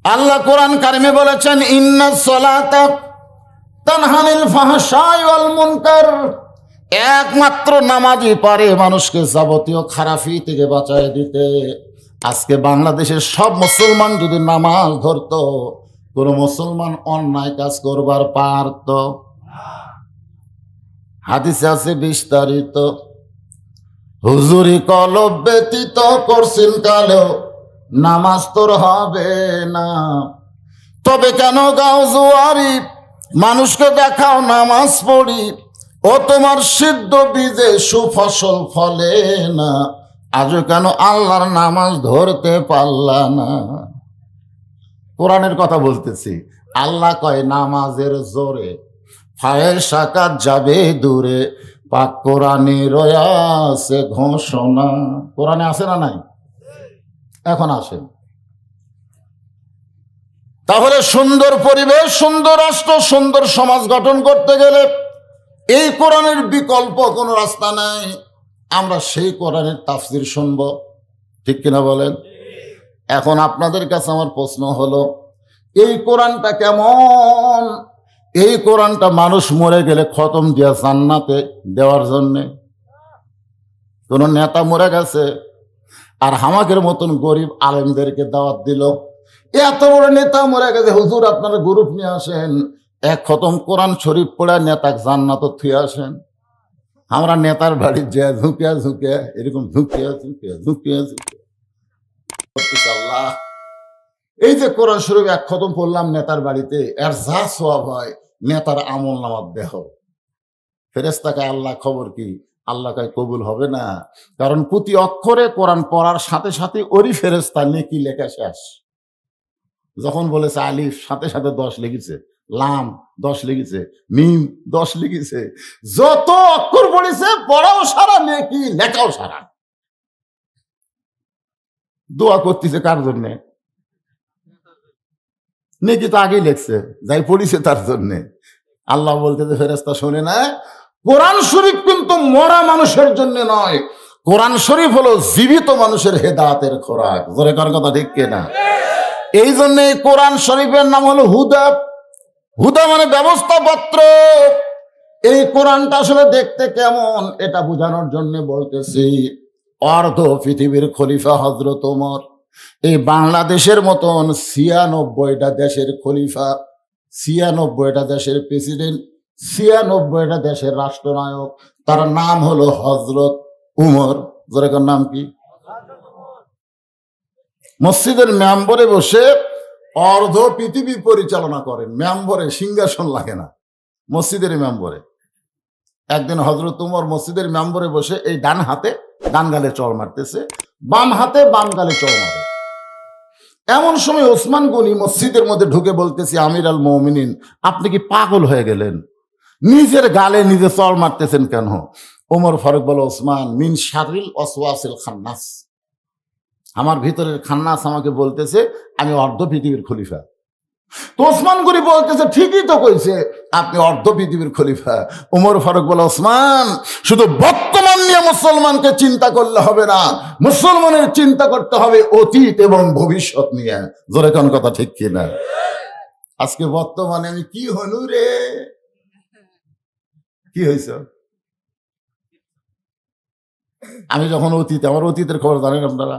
আল্লাহ কোরআন কারিমে বলেছেন, ইন্নাস সালাতা তানহা আনিল ফাহশাই ওয়াল মুনকার। একমাত্র নামাজই পারে মানুষকে যাবতীয় খারাপি থেকে বাঁচায় দিতে। আজকে বাংলাদেশের সব মুসলমান যদি নামাজ ধরতো, কোন মুসলমান অন্যায় কাজ করবার পারত? হাদিসে আছে বিস্তারিত, হুজুরি কলব ব্যতীত করছেন কালেও নামাজ তোর হবে না। তবে কেন গাও জুয়ারি, মানুষকে দেখাও নামাজ পড়ি, ও তোমার সিদ্ধ বীজে সুফসল ফলে না। আজও কেন আল্লাহর নামাজ ধরতে পারলা না? কোরআনের কথা বলতেছি। আল্লাহ কয় নামাজের জোরে ফায়েশা কাজ যাবে দূরে, পাক কোরআনে রয়াছে ঘোষণা। কোরআনে আছে না নাই? এখন আসেন। তাহলে সুন্দর পরিবেশ, সুন্দর রাষ্ট্র, সুন্দর সমাজ গঠন করতে গেলে এই কোরআনের বিকল্প কোনো রাস্তা নাই। আমরা সেই কোরআনের তাফসির শুনব, ঠিক কিনা বলেন? এখন আপনাদের কাছে আমার প্রশ্ন হলো, এই কোরআনটা কেমন? এই কোরআনটা মানুষ মরে গেলে খতম দিয়া জান্নাতে দেওয়ার জন্যে। কোন নেতা মরে গেছে আর হামাকের মতন গরিব আলেমদেরকে দাওয়াত দিল, এত বড় নেতা মরে গেছে, হুজুর আপনারা গ্রুপ নিয়ে আসেন, এক খতম কোরআন শরীফ পড়ে নেতাকে জান্নাত থুয়ে আসেন। আমরা নেতার বাড়ি যে ঝুঁকিয়া ঝুঁকিয়া এরকম ঝুঁকিয়া ঝুঁকিয়া ঝুঁকিয়া ঝুঁকিয়া আল্লাহ, এই যে কোরআন শরীফ এক খতম পড়লাম নেতার বাড়িতে, এর যা সওয়াব হয় নেতার আমল নামাত দেহ। ফেরেশতাকে আল্লাহ খবর কি? আল্লাহ কয় কবুল হবে না, কারণ প্রতি অক্ষরে কোরআন পড়ার সাথে সাথে ওরই ফেরেশতা নেকি লেখা শেষ। যখন বলেছে আলিফ, সাথে সাথে 10 লিখেছে, লাম 10 লিখেছে, মিম 10 লিখেছে, যত অক্ষর পড়েছে পড়াও সারা, নেকি লেখাও সারা। দোয়া করতেছে কার জন্যে? নেকি তো আগেই লেখছে, যাই পড়িছে তার জন্যে। আল্লাহ বলতেছে ফেরেশতা শোনে না, কোরআন শরীফ কিন্তু মরা মানুষের জন্য নয়, কোরআন শরীফ হলো জীবিত মানুষের হেদায়েতের খোরাক। জোরে কার কথা ঠিক কিনা? এই জন্য কোরআন শরীফের নাম হলো হুদা। হুদা মানে ব্যবস্থাপত্র। এই কোরআনটা আসলে দেখতে কেমন এটা বোঝানোর জন্য বলতেছি। অর্ধ পৃথিবীর খলিফা হযরত ওমর, এই বাংলাদেশের মতন 96টা দেশের খলিফা, 96টা দেশের প্রেসিডেন্ট, 96টা দেশের রাষ্ট্রনায়ক, তার নাম হলো হযরত উমর। যার নাম কি? মসজিদের মেম্বরে বসে অর্ধ পৃথিবী পরিচালনা করেন। মেম্বরে সিংহাসন লাগে না, মসজিদের মেম্বরে। একদিন হযরত উমর মসজিদের মেম্বরে বসে এই ডান হাতে ডান গালে চড় মারতেছে, বাম হাতে বাম গালে চড় মারে। এমন সময় ওসমান গনি মসজিদের মধ্যে ঢুকে বলতেছে, আমির আল মুমিনিন, আপনি কি পাগল হয়ে গেলেন? নিজের গালে নিজে চড় মারতেছেন কেন? ওমর ফারুক বলে, ওসমান, মিন শারিল ওয়াসওয়াসিল খান্নাস, আমার ভিতরের খান্নাস আমাকে বলতেছে আমি অর্ধ পৃথিবীর খলিফা। তো ওসমান গনি বলতেছে, ঠিকই তো কইছে, আপনি অর্ধ পৃথিবীর খলিফা। ওমর ফারুক বলে, ওসমান, শুধু বর্তমান নিয়ে মুসলমানকে চিন্তা করলে হবে না, মুসলমানের চিন্তা করতে হবে অতীত এবং ভবিষ্যৎ নিয়ে। জোরে কোন কথা ঠিক কিনা? আজকে বর্তমানে আমি কি হলু রে? কি হয়েছ? আমি যখন অতীতে, আমার অতীতের খবর জানেন আপনারা?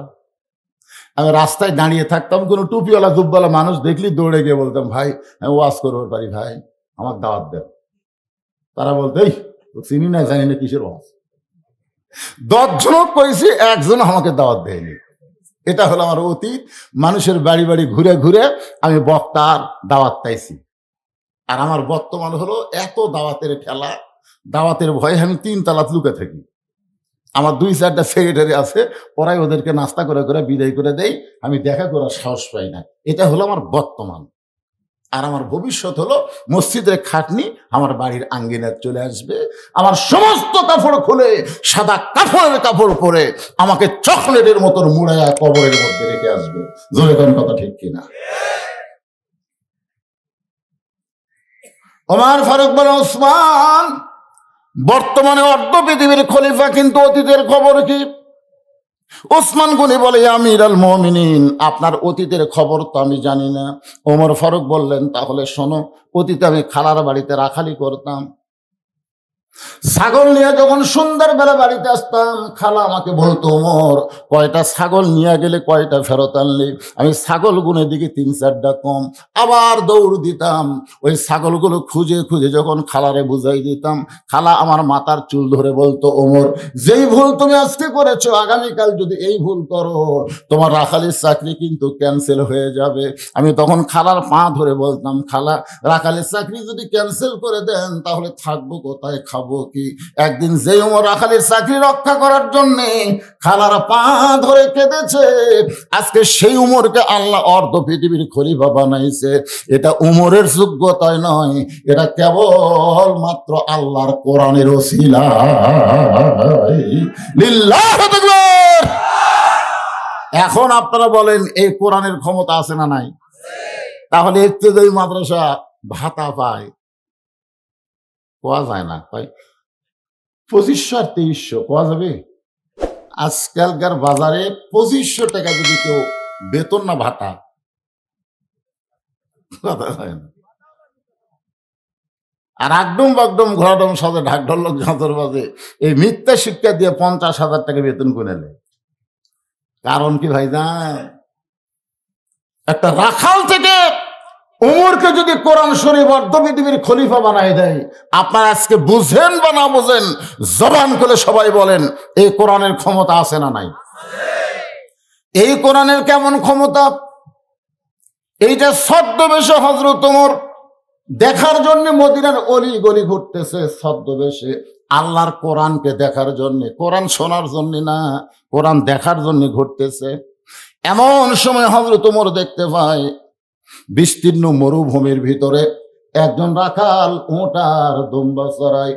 আমি রাস্তায় দাঁড়িয়ে থাকতাম, কোনো টুপিওয়ালা জুব্বালা মানুষ দেখলি দৌড়ে গিয়ে বলতাম, ভাই আমি ওয়াজ করবার পারি, ভাই আমার দাওয়াত দেন। তারা বলতো, এই চিনি না জানি না কিসের ওয়াজ। 10 জন কইছি, একজন আমাকে দাওয়াত দেয়নি। এটা হলো আমার অতীত। মানুষের বাড়ি বাড়ি ঘুরে ঘুরে আমি বক্তার দাওয়াত পাইছি। আর আমার বর্তমান হলো এত দাওয়াতের খেলা, দাওয়াতের ভয়ে আমি 3 তালাত লুকে থাকি। আমার 2-4টা সেক্রেটারি আছে, ওরাই ওদেরকে নাস্তা করে করে বিদায় করে দেয়, আমি দেখা করার সাহস পাই না। এটা হলো আমার বর্তমান। আর আমার ভবিষ্যৎ হলো মসজিদের খাটনি আমার বাড়ির আঙ্গিনায় চলে আসবে, আমার সমস্ত কাপড় খুলে সাদা কাপড়ের কাপড় পরে আমাকে চকলেটের মতন মুড়াইয়া কবরের মধ্যে রেখে আসবে। জোরে কোন কথা ঠিক কিনা? ওমর ফারুক বলে, ওসমান, বর্তমানে অর্ধ পৃথিবীর খলিফা, কিন্তু অতীতের খবর কি? ওসমান গনি বলে, আমিরুল মুমিনিন, আপনার অতীতের খবর তো আমি জানি না। ওমর ফারুক বললেন, তাহলে শোনো, অতীতে আমি খালার বাড়িতে রাখালি করতাম। ছাগল নিয়ে যখন সন্ধ্যাবেলা বাড়িতে আসতাম, খালা আমাকে বলতো, ওমর, কয়টা ছাগল নিয়ে গেলে কয়টা ফেরত আনলি? আমি ছাগল গুনে দিকে 3-4টা কম, আবার দৌড় দিতাম। ওই ছাগলগুলো খুঁজে খুঁজে যখন খালারে বুঝাই দিতাম, খালা আমার মাথার চুল ধরে বলতো, ওমর, যেই ভুল তুমি আজকে করেছো, আগামীকাল যদি এই ভুল করো, তোমার রাখালির চাকরি কিন্তু ক্যান্সেল হয়ে যাবে। আমি তখন খালার পা ধরে বলতাম, খালা, রাখালির চাকরি যদি ক্যান্সেল করে দেন, তাহলে থাকবো কোথায়, খাবো কি? একদিন যে ওমর রাখালির চাকরি রক্ষা করার জন্য খালার পা ধরে কেঁদেছে, আজকে সেই উমরকে আল্লাহ অর্ধ পৃথিবীর খলিফা বানাইছে। এটা উমরের যোগ্যতায় নয়, এটা কেবল মাত্র আল্লাহর কোরআনের ওসিলা। লিল্লাহু আকবার। এখন আপনারা বলেন, এই কোরআনের ক্ষমতা আছে না নাই? তাহলে একটু যদি মাদ্রাসা ভাতা পায়, কোয়া যায় না, 2500 আর 2300 কোয়া যাবে? আজকালকার বাজারে 2500 টাকা যদি কেউ বেতন না ভাতা, কথা হয় না। আর একদম বাগডম ঘোরাডম সাথে ঢাকঢোলক ঝাঁতর বাজে এই মিথ্যা শিক্ষা দিয়ে 50,000 টাকা বেতন করে নেয়। কারণ কি ভাই জান? একটা রাখাল থেকে উমরকে যদি কোরআন শরীফ অর্ধ পৃথিবীর খলিফা বানাই দেয়, আপনারা আজকে বুঝেন বা না বুঝেন, জবান করে সবাই বলেন, এই কোরআনের ক্ষমতা আছে না নাই? এই কোরআনের কেমন ক্ষমতা? এইটা ছদ্মবেশে হযরত ওমর দেখার জন্য মদিনার অলি গলি ঘুরতেছে, ছদ্মবেশে আল্লাহর কোরআনকে দেখার জন্য, কোরআন শোনার জন্য না, কোরআন দেখার জন্য ঘুরতেছে। এমন সময় হযরত ওমর দেখতে পায় বিস্তীর্ণ মরুভূমির ভিতরে একজন রাখাল উট আর দুম্বা চড়ায়।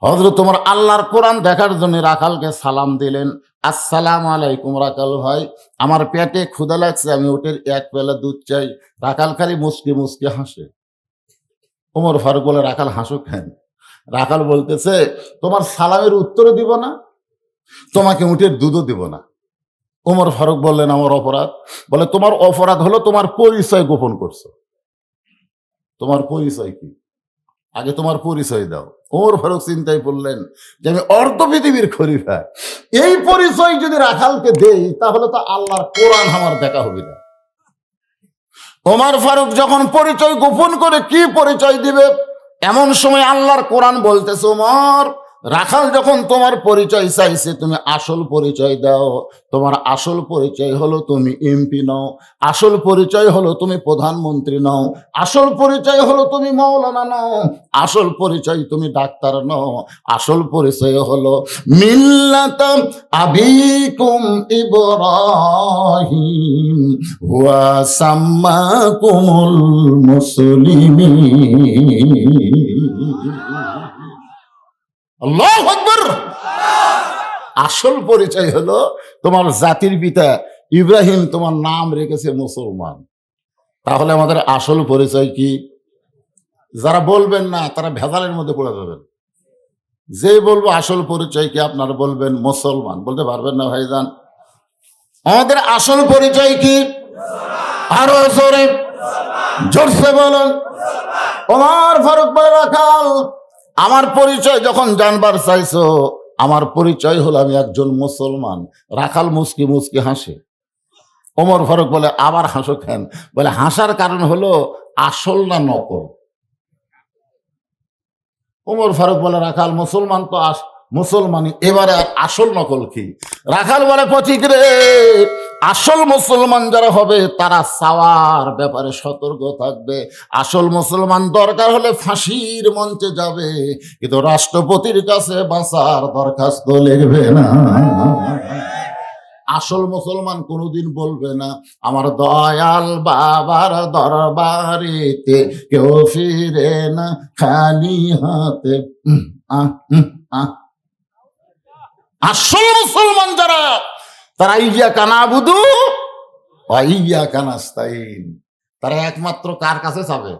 হযরত ওমর আল্লাহর কোরআন দেখার জন্য রাখালকে সালাম দিলেন, আসসালামু আলাইকুম রাখাল ভাই, আমার পেটে ক্ষুধা লাগছে, আমি উটের এক পেলা দুধ চাই। রাখাল খালি মুসকি মুসকি হাসে। ওমর ফারুক বলে, রাখাল হাসো কেন? রাখাল বলতেছে, তোমার সালামের উত্তরও দিব না, তোমাকে উটের দুধও দিব না। ওমর ফারুক বললেন, আমার অপরাধ? বলে, তোমার অপরাধ হলো তোমার পরিচয় গোপন করছো। তোমার পরিচয় কি? আগে তোমার পরিচয় দাও। ওমর ফারুক চিন্তায় পড়লেন যে আমি অর্ধ পৃথিবীর খলিফা, এই পরিচয় যদি রাখালকে দেই, তাহলে তো আল্লাহর কোরআন আমার দেখা হবে না। ওমর ফারুক যখন পরিচয় গোপন করে কি পরিচয় দিবে, এমন সময় আল্লাহর কোরআন বলতেছে, ওমর, রাখাল যখন তোমার পরিচয় চাইছে, তুমি আসল পরিচয় দাও। তোমার আসল পরিচয় হলো তুমি এমপি নও, আসল পরিচয় হলো তুমি প্রধানমন্ত্রী নও, আসল পরিচয় হলো তুমি মাওলানা নও, আসল পরিচয় তুমি ডাক্তার নও, আসল পরিচয় হলো মিল্লাত আবিকুম ইব্রাহিম ওয়া সাম্মাকুমুল মুসলিমিন। আল্লাহু আকবার। আসল পরিচয় হলো তোমার জাতির পিতা ইব্রাহিম তোমার নাম রেখেছে মুসলমান। তাহলে আমাদের আসল পরিচয় কি? যারা বলবেন না, তারা ভেজালের মধ্যে পড়ে যাবেন। যে বলবো আসল পরিচয় কি, আপনারা বলবেন মুসলমান, বলতে পারবেন না ভাইজান। আমাদের আসল পরিচয় কি? আরো জোরে, জোরসে বলুন। ওমর ফারুক বলে, রাখাল, আমার পরিচয় যখন জানবার চাইছো, আমার পরিচয় হলো আমি একজন মুসলমান। রাখাল মুসকি মুসকি হাসে। ওমর ফারুক বলে, আবার হাসো কেন? বলে, হাসার কারণ হলো আসল না নকল। ওমর ফারুক বলে, রাখাল, মুসলমান তো মুসলমানই, এবারে আসল নকল কি? রাখাল বলে, পথিক রে, আসল মুসলমান যারা হবে তারা চাওয়ার ব্যাপারে সতর্ক থাকবে। আসল মুসলমান দরকার হলে ফাঁসির মঞ্চে যাবে, কিন্তু রাষ্ট্রপতির কাছে বাঁচার দরখাস্ত লিখবে না। আসল মুসলমান কোনোদিন বলবে না, আমার দয়াল বাবার দরবারেতে কেউ ফিরে না খালি হাতে। আসল মুসলমান যারা, তারা ইয়্যাকা না'বুদু ওয়া ইয়্যাকা নাস্তাইন, তারা একমাত্র কার কাছে চাবে?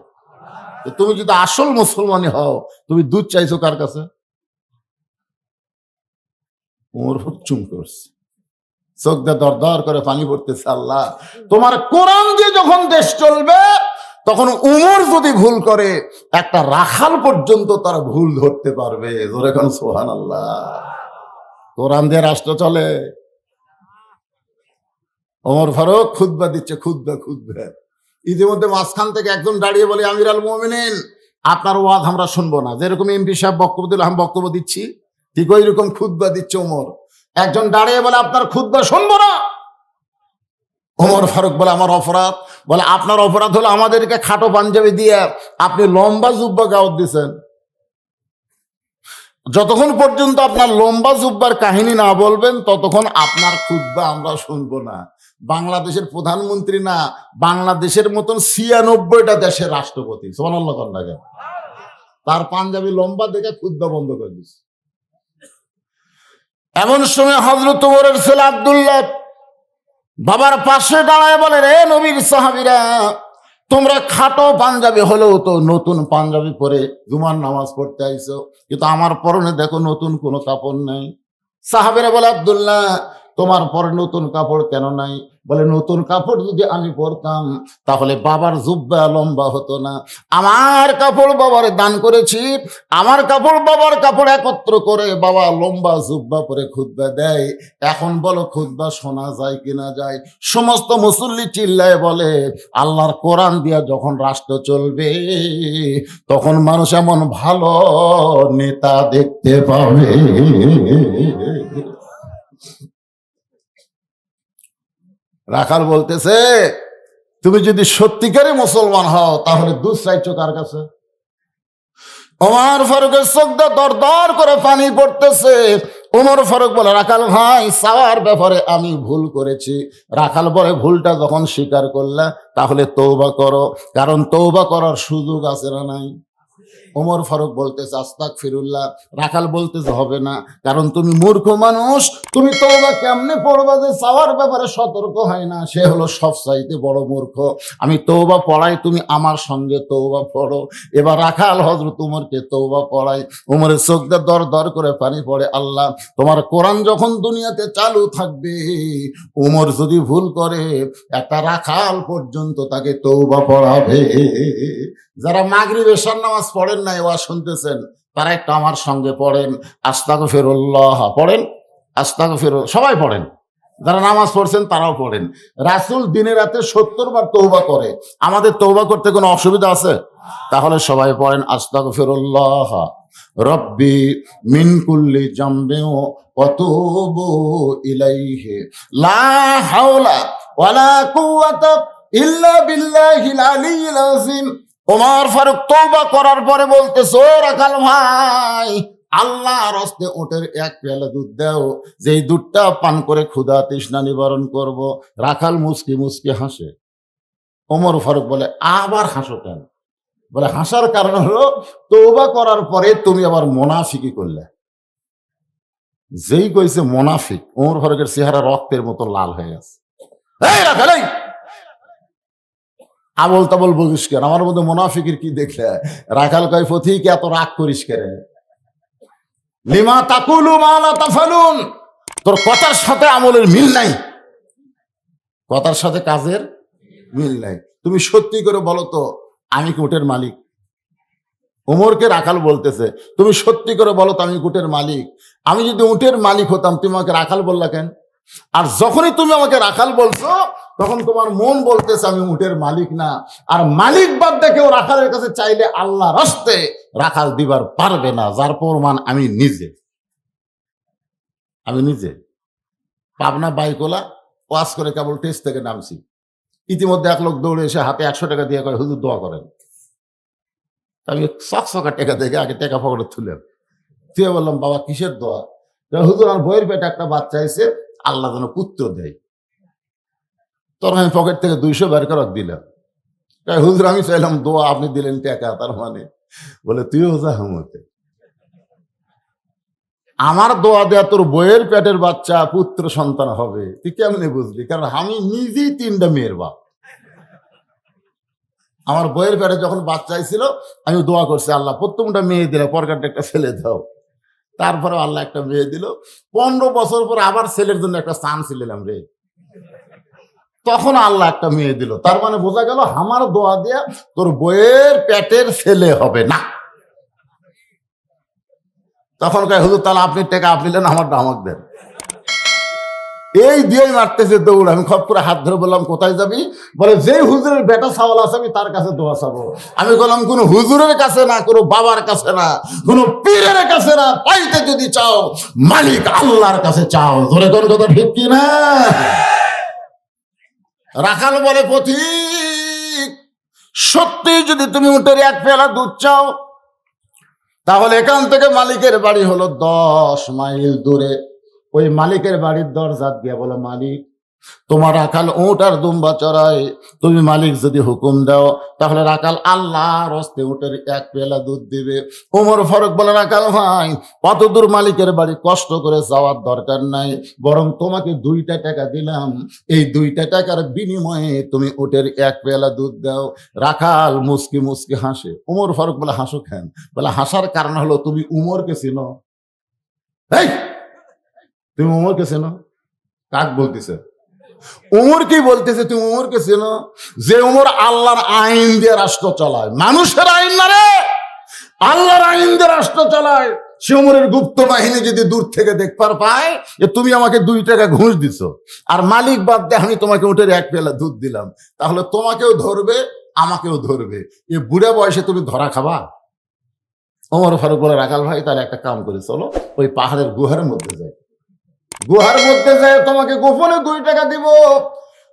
তুমি যদি আসল মুসলমানই হও, তুমি দুধ চাইছো কার কাছে? ওমর চুম করছে, চোখ দিয়ে দর দর করে পানি পড়তেছে। আল্লাহ, তোমার কোরআন দিয়ে যখন দেশ চলবে, তখন উমর যদি ভুল করে, একটা রাখাল পর্যন্ত তারা ভুল ধরতে পারবে। জোরে কোন সুবহানাল্লাহ। কোরআন দিয়ে রাষ্ট্র চলে। ওমর ফারুক খুতবা দিচ্ছে, খুতবা। ইতিমধ্যে মাঝখান থেকে একজন দাঁড়িয়ে বলে, আমির আল মুমিনিন, আপনার ওয়াজ আমরা শুনবো না। যেরকম এমপি সাহেব বক্তব্য দিল, আমি বক্তব্য দিচ্ছি, ঠিক ওই রকম খুতবা দিচ্ছে ওমর। একজন দাঁড়িয়ে বলে, আপনার খুতবা শুনবো না। ওমর ফারুক বলে, আমার অপরাধ? বলে, আপনার অপরাধ হলো আমাদেরকে খাটো পাঞ্জাবি দিয়ে আপনি লম্বা জুব্বা গাওয়াত দিচ্ছেন। যতক্ষণ পর্যন্ত আপনার লম্বা জুব্বার কাহিনী না বলবেন, ততক্ষণ আপনার খুতবা আমরা শুনবো না। বাংলাদেশের প্রধানমন্ত্রী না, বাংলাদেশের মতন ৯৬টা দেশের রাষ্ট্রপতি, সুবহানাল্লাহ কর না কেন, তার পাঞ্জাবি লম্বা দেখে খুতবা বন্ধ করে দিচ্ছে। এমন সময় হযরত ওমরের ছেলে আব্দুল্লাহ বাবার পাশে দাঁড়ায় বলে, রে নবীর সাহাবীরা, তোমরা খাটো পাঞ্জাবি হলেও তো নতুন পাঞ্জাবি পরে জুমার নামাজ পড়তে আইছো, কিন্তু আমার পরনে দেখো নতুন কোনো কাপড় নাই। সাহাবীরা বলে, আব্দুল্লাহ, তোমার পরে নতুন কাপড় কেন নাই? বলে, নতুন কাপড় যদি আমি পরতাম, তাহলে বাবার জুব্বা লম্বা হতো না। আমার কাপড় বাবার দান করেছি, আমার কাপড় বাবার কাপড় একত্র করে বাবা লম্বা জুব্বা পরে খুতবা দেয়। এখন বলো, খুতবা শোনা যায় কিনা যায়? সমস্ত মুসল্লি চিল্লায় বলে, আল্লাহর কোরআন দিয়া যখন রাষ্ট্র চলবে, তখন মানুষ এমন ভালো নেতা দেখতে পাবে। রাখাল বলতেছে, তুমি যদি সত্যিকারে মুসলমান হও, তাহলে দুধ চাইছো কার কাছে? ওমর ফারুকের চোখ দিয়ে দর দর করে পানি পড়তেছে। ওমর ফারুক বলে, রাখাল ভাই, চাওয়ার ব্যাপারে আমি ভুল করেছি। রাখাল বলে, ভুলটা যখন স্বীকার করলে, তাহলে তওবা করো, কারণ তওবা করার সুযোগ আছে না নাই? ওমর ফারুক বলতেছে, আস্তাগফিরুল্লাহ। রাখাল বলতেছে, হবে না, কারণ তুমি মূর্খ মানুষ, তুমি তওবা কেমনে পড়বা যে চাওয়ার ব্যাপারে সতর্ক হয় না? সে হলো সবচাইতে বড় মূর্খ। আমি তওবা পড়াই, তুমি আমার সঙ্গে তওবা পড়ো। এবার রাখাল হযরত উমরকে তওবা পড়াই। উমরের চোখ দিয়ে দর দর করে পানি পড়ে। আল্লাহ, তোমার কোরআন যখন দুনিয়াতে চালু থাকবে, উমর যদি ভুল করে, একটা রাখাল পর্যন্ত তাকে তওবা পড়াবে। যারা মাগরিব এশার নামাজ পড়েন নাই, ওয়াজ শুনতেছেন, তারা একটু আমার সঙ্গে পড়েন, আস্তাগফিরুল্লাহ পড়েন, আস্তাগফিরুল্লাহ সবাই পড়েন। যারা নামাজ পড়ছেন তারাও পড়েন। রাসূল দিনে রাতে ৭০ বার তওবা করে। আমাদের তওবা করতে কোনো অসুবিধা আছে? তাহলে সবাই পড়েন, আস্তাগফিরুল্লাহ রব্বি মিন কুল্লি জামবিন ওয়া তুবু ইলাইহি লা হাওলা ওয়ালা কুওয়াতা ইল্লা বিল্লাহিল আলিয়্যিল আযীম। ওমর ফারুক তওবা করার পরে বলতেছে, ও রাখাল ভাই, আল্লাহর হস্তে ওটের এক পেয়ালা দুধ দাও, যেই দুধটা পান করে ক্ষুধা তৃষ্ণা নিবারণ করব। রাখাল মুচকি মুচকি হাসে। ওমর ফারুক বলে, আবার হাসো কেন? বলে, হাসার কারণ হলো, তওবা করার পরে তুমি আবার মুনাফিকি করলে। যেই কইছে মুনাফিক, ওমর ফারুকের চেহারা রক্তের মতো লাল হয়ে গেছে। এই রাখাল, এই আবল তাবল বলিস কেন? আমার মধ্যে মুনাফিকের কি দেখলে? রাখাল কয়, পথিক, এত রাগ করিস কেন? লিমা তাকুলু মা লা তাফালুন, তোর কথার সাথে আমলের মিল নাই, কথার সাথে কাজের মিল নাই। তুমি সত্যি করে বলো তো, আমি কি উটের মালিক? ওমরকে রাখাল বলতেছে, তুমি সত্যি করে বলো তো, আমি উটের মালিক? আমি যদি উটের মালিক হতাম, তুমি আমাকে রাখাল বললা কেন? আর যখনই তুমি আমাকে রাখাল বলছো, তখন তোমার মন বলতেছে আমি উটের মালিক না। আর মালিক বাদ দেখেও রাখালের কাছে চাইলে আল্লাহর হস্তে রাখাল দিবার পারবে না, যার প্রমাণ আমি নিজে। পাবনা বাইকোলা ওয়াজ করে কেবল টেস্ট থেকে নামছি। ইতিমধ্যে এক লোক দৌড়ে এসে হাতে ১০০ টাকা দিয়ে কয়, হুজুর দোয়া করেন। আমি চকচকা টাকা দেখে আগে টাকা পকেটে তুলে বললাম, বাবা কিসের দোয়া? হুজুর, আমার বইয়ের পেটে একটা বাচ্চা এসে, আল্লাহ যেন পুত্র দেয়। তখন আমি পকেট থেকে ২০০ বের করে দিলাম। হুজুর, আমি চাইলাম দোয়া, আপনি দিলেন টাকা, তার মানে? বলে, তুইও যা হামতে, আমার দোয়া দেয়া তোর বইয়ের পেটের বাচ্চা পুত্র সন্তান হবে, তুই কেমনে বুঝলি? কারণ আমি নিজেই ৩টা মেয়ের বাপ। আমার বইয়ের পেটে যখন বাচ্চা ছিল, আমি দোয়া করছি, আল্লাহ প্রথমটা মেয়ে দিলে, পরকারটা একটা ছেলে দাও। তারপরে আল্লাহ একটা মেয়ে দিল। 15 বছর পর আবার ছেলের জন্য একটা চান্স নিলাম রে, তখন আল্লাহ একটা মেয়ে দিল। তার মানে বোঝা গেল আমার দোয়া দিয়া তোর বইয়ের পেটের ছেলে হবে না। তখন কয় হুজুর তাহলে আপনি টাকা আপনি নেন, আমারটা আমাকে দেন। এই দিয়েই মারতেছে দৌড়। আমি খপ করে হাত ধরে বললাম কোথায় যাবি? বলে যে হুজুরের বেটা ছাওয়াল আছে আমি তার কাছে দোয়া চাবো। আমি বললাম কোন হুজুরের কাছে না, কোনো বাবার কাছে না, কোন পীরের কাছে না, পাইতে যদি চাও মালিক আল্লাহর কাছে চাও। ধরে কোন কথা ঠিক কিনা? রাখাল বলে পথিক, সত্যি যদি তুমি উটের এক পেয়ালা দুধ চাও তাহলে এখান থেকে মালিকের বাড়ি হলো 10 মাইল দূরে। ওই মালিকের বাড়ির দরজা দিয়ে বলে, মালিক তোমার রাখাল উট আর দুম্বা চড়ায়, তুমি মালিক যদি হুকুম দাও তাহলে রাখাল আল্লাহর হস্তে উটের এক পেয়ালা দুধ দিবে। ওমর ফারুক বলে, রাখাল ভাই কত দূর মালিকের বাড়ি কষ্ট করে যাওয়ার দরকার নাই, বরং তোমাকে 2টা টাকা দিলাম, এই 2টা টাকার বিনিময়ে তুমি উটের এক পেয়ালা দুধ দাও। রাখাল মুসকি মুসকি হাসে। ওমর ফারুক বলে, হাসো কেন? বলে, হাসার কারণ হলো তুমি উমরকে চিনো। এই তুমি উমরকে চেনো? কাক বলতেছে? উমর কি বলতেছে? তুমি উমরকে চেনো? যে উমর আল্লাহর আইন দিয়ে রাষ্ট্র চালায়, মানুষের আইন না রে, আল্লাহর আইন দিয়ে রাষ্ট্র চালায়। সে উমরের গুপ্ত বাহিনী যদি দূর থেকে দেখবার পায় যে তুমি আমাকে 2 টাকা ঘুষ দিছো আর মালিক বাদ দিয়ে আমি তোমাকে উটের এক পেয়ালা দুধ দিলাম, তাহলে তোমাকেও ধরবে আমাকেও ধরবে। এ বুড়া বয়সে তুমি ধরা খাবা? ওমর ফারুক বলে, রাখাল ভাই তাহলে একটা কাম করি, চলো ওই পাহাড়ের গুহার মধ্যে যাই, গুহার মধ্যে যায় তোমাকে গোপনে 2 টাকা দিব,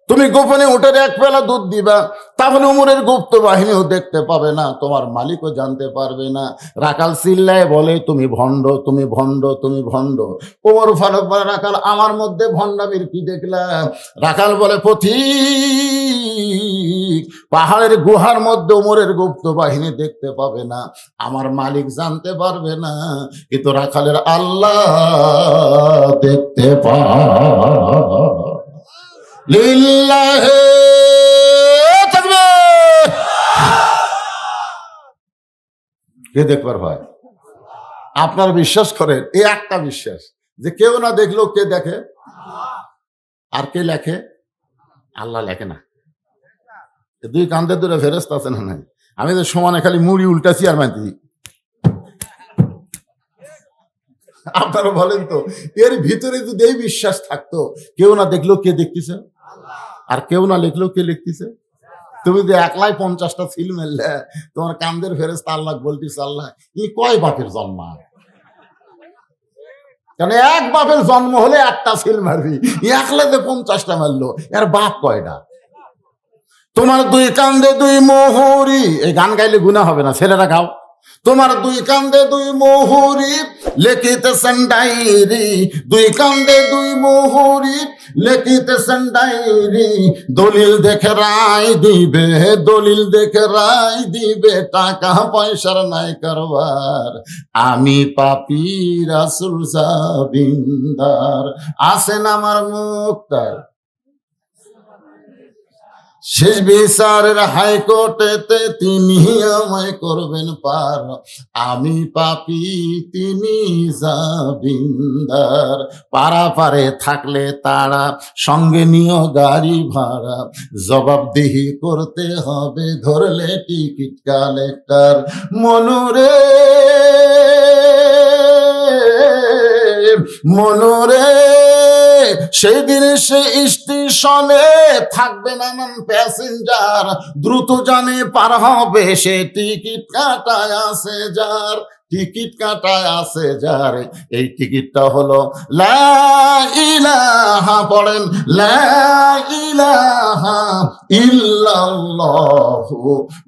তুমি গোপনে উটের এক পেয়ালা দুধ দিবা, তাহলে উমরের গুপ্ত বাহিনীও দেখতে পাবে না, তোমার মালিকও জানতে পারবে না। রাখাল চিল্লায় বলে, তুমি ভণ্ড, তুমি ভণ্ড, তুমি ভণ্ড। ওমর ফারুক বলে, রাখাল আমার মধ্যে ভণ্ডামির কি দেখলাম? রাখাল বলে, পথিক পাহাড়ের গুহার মধ্যে উমরের গুপ্ত বাহিনী দেখতে পাবে না, আমার মালিক জানতে পারবে না, কিন্তু রাখালের আল্লাহ দেখতে পায়। লিল্লাহে তাকবীর। কে দেখবার ভাই? আপনার বিশ্বাস করেন, এই একটা বিশ্বাস যে কেউ না দেখলেও কে দেখে? আর কে লেখে? আল্লাহ লেখে না। 2 কান্দে দূরে ফেরেশতা আছে না নাই? আমি তো সমানে খালি মুড়ি উল্টাছি আর মানছি। আপনারা বলেন তো, এর ভিতরে যদি এই বিশ্বাস থাকতো কেউ না দেখলেও কে দেখতেছে আর কেউ না লিখলেও কে লিখতেছে, তুমি যে একলাই 50টা সিল মেললে তোমার কান্দের ফেরেশতা আল্লাহ বলতেছে, আল্লাহ ই কয় বাপের জন্ম? কারণ এক বাপের জন্ম হলে একটা সিল মারবি, একলা যে 50টা মারলো, এর বাপ কয়টা? তোমার 2 কান্দে 2 মোহরি, এই গান গাইলে গুনাহ হবে না, ছেলেরা গাও। তোমার 2 কান্দে 2 মোহরি লিখিতেছেন ডায়েরি, 2 কান্দে 2 মোহরি লিখিতেছেন ডায়েরি, দলিল দেখে রায় দিবে, দলিল দেখে রায় দিবে, টাকা পয়সার নাই কারবার, আমি পাপী রাসূল জাবিন্দার, আছেন আমার মুক্তার, শেষ বিচারের হাইকোর্টেতে তিনি আমায় করবেন পার, আমি পাপী তিনি জাবিন্দার, পারাপারে থাকলে তারা সঙ্গে নিও গাড়ি ভাড়া, জবাবদিহি করতে হবে ধরলে টিকিট কালেক্টর, মনুরে মনুরে সেই দিন সে স্টেশনে থাকবে নানান প্যাসেঞ্জার, দ্রুত জানে পার হবে সে, টিকিট কাটায় আছে যার, টিকিট কাটায় আছে যার, এই টিকিটটা হলো লা ইলাহা, পড়েন লা ইলাহা ইল্লাল্লাহু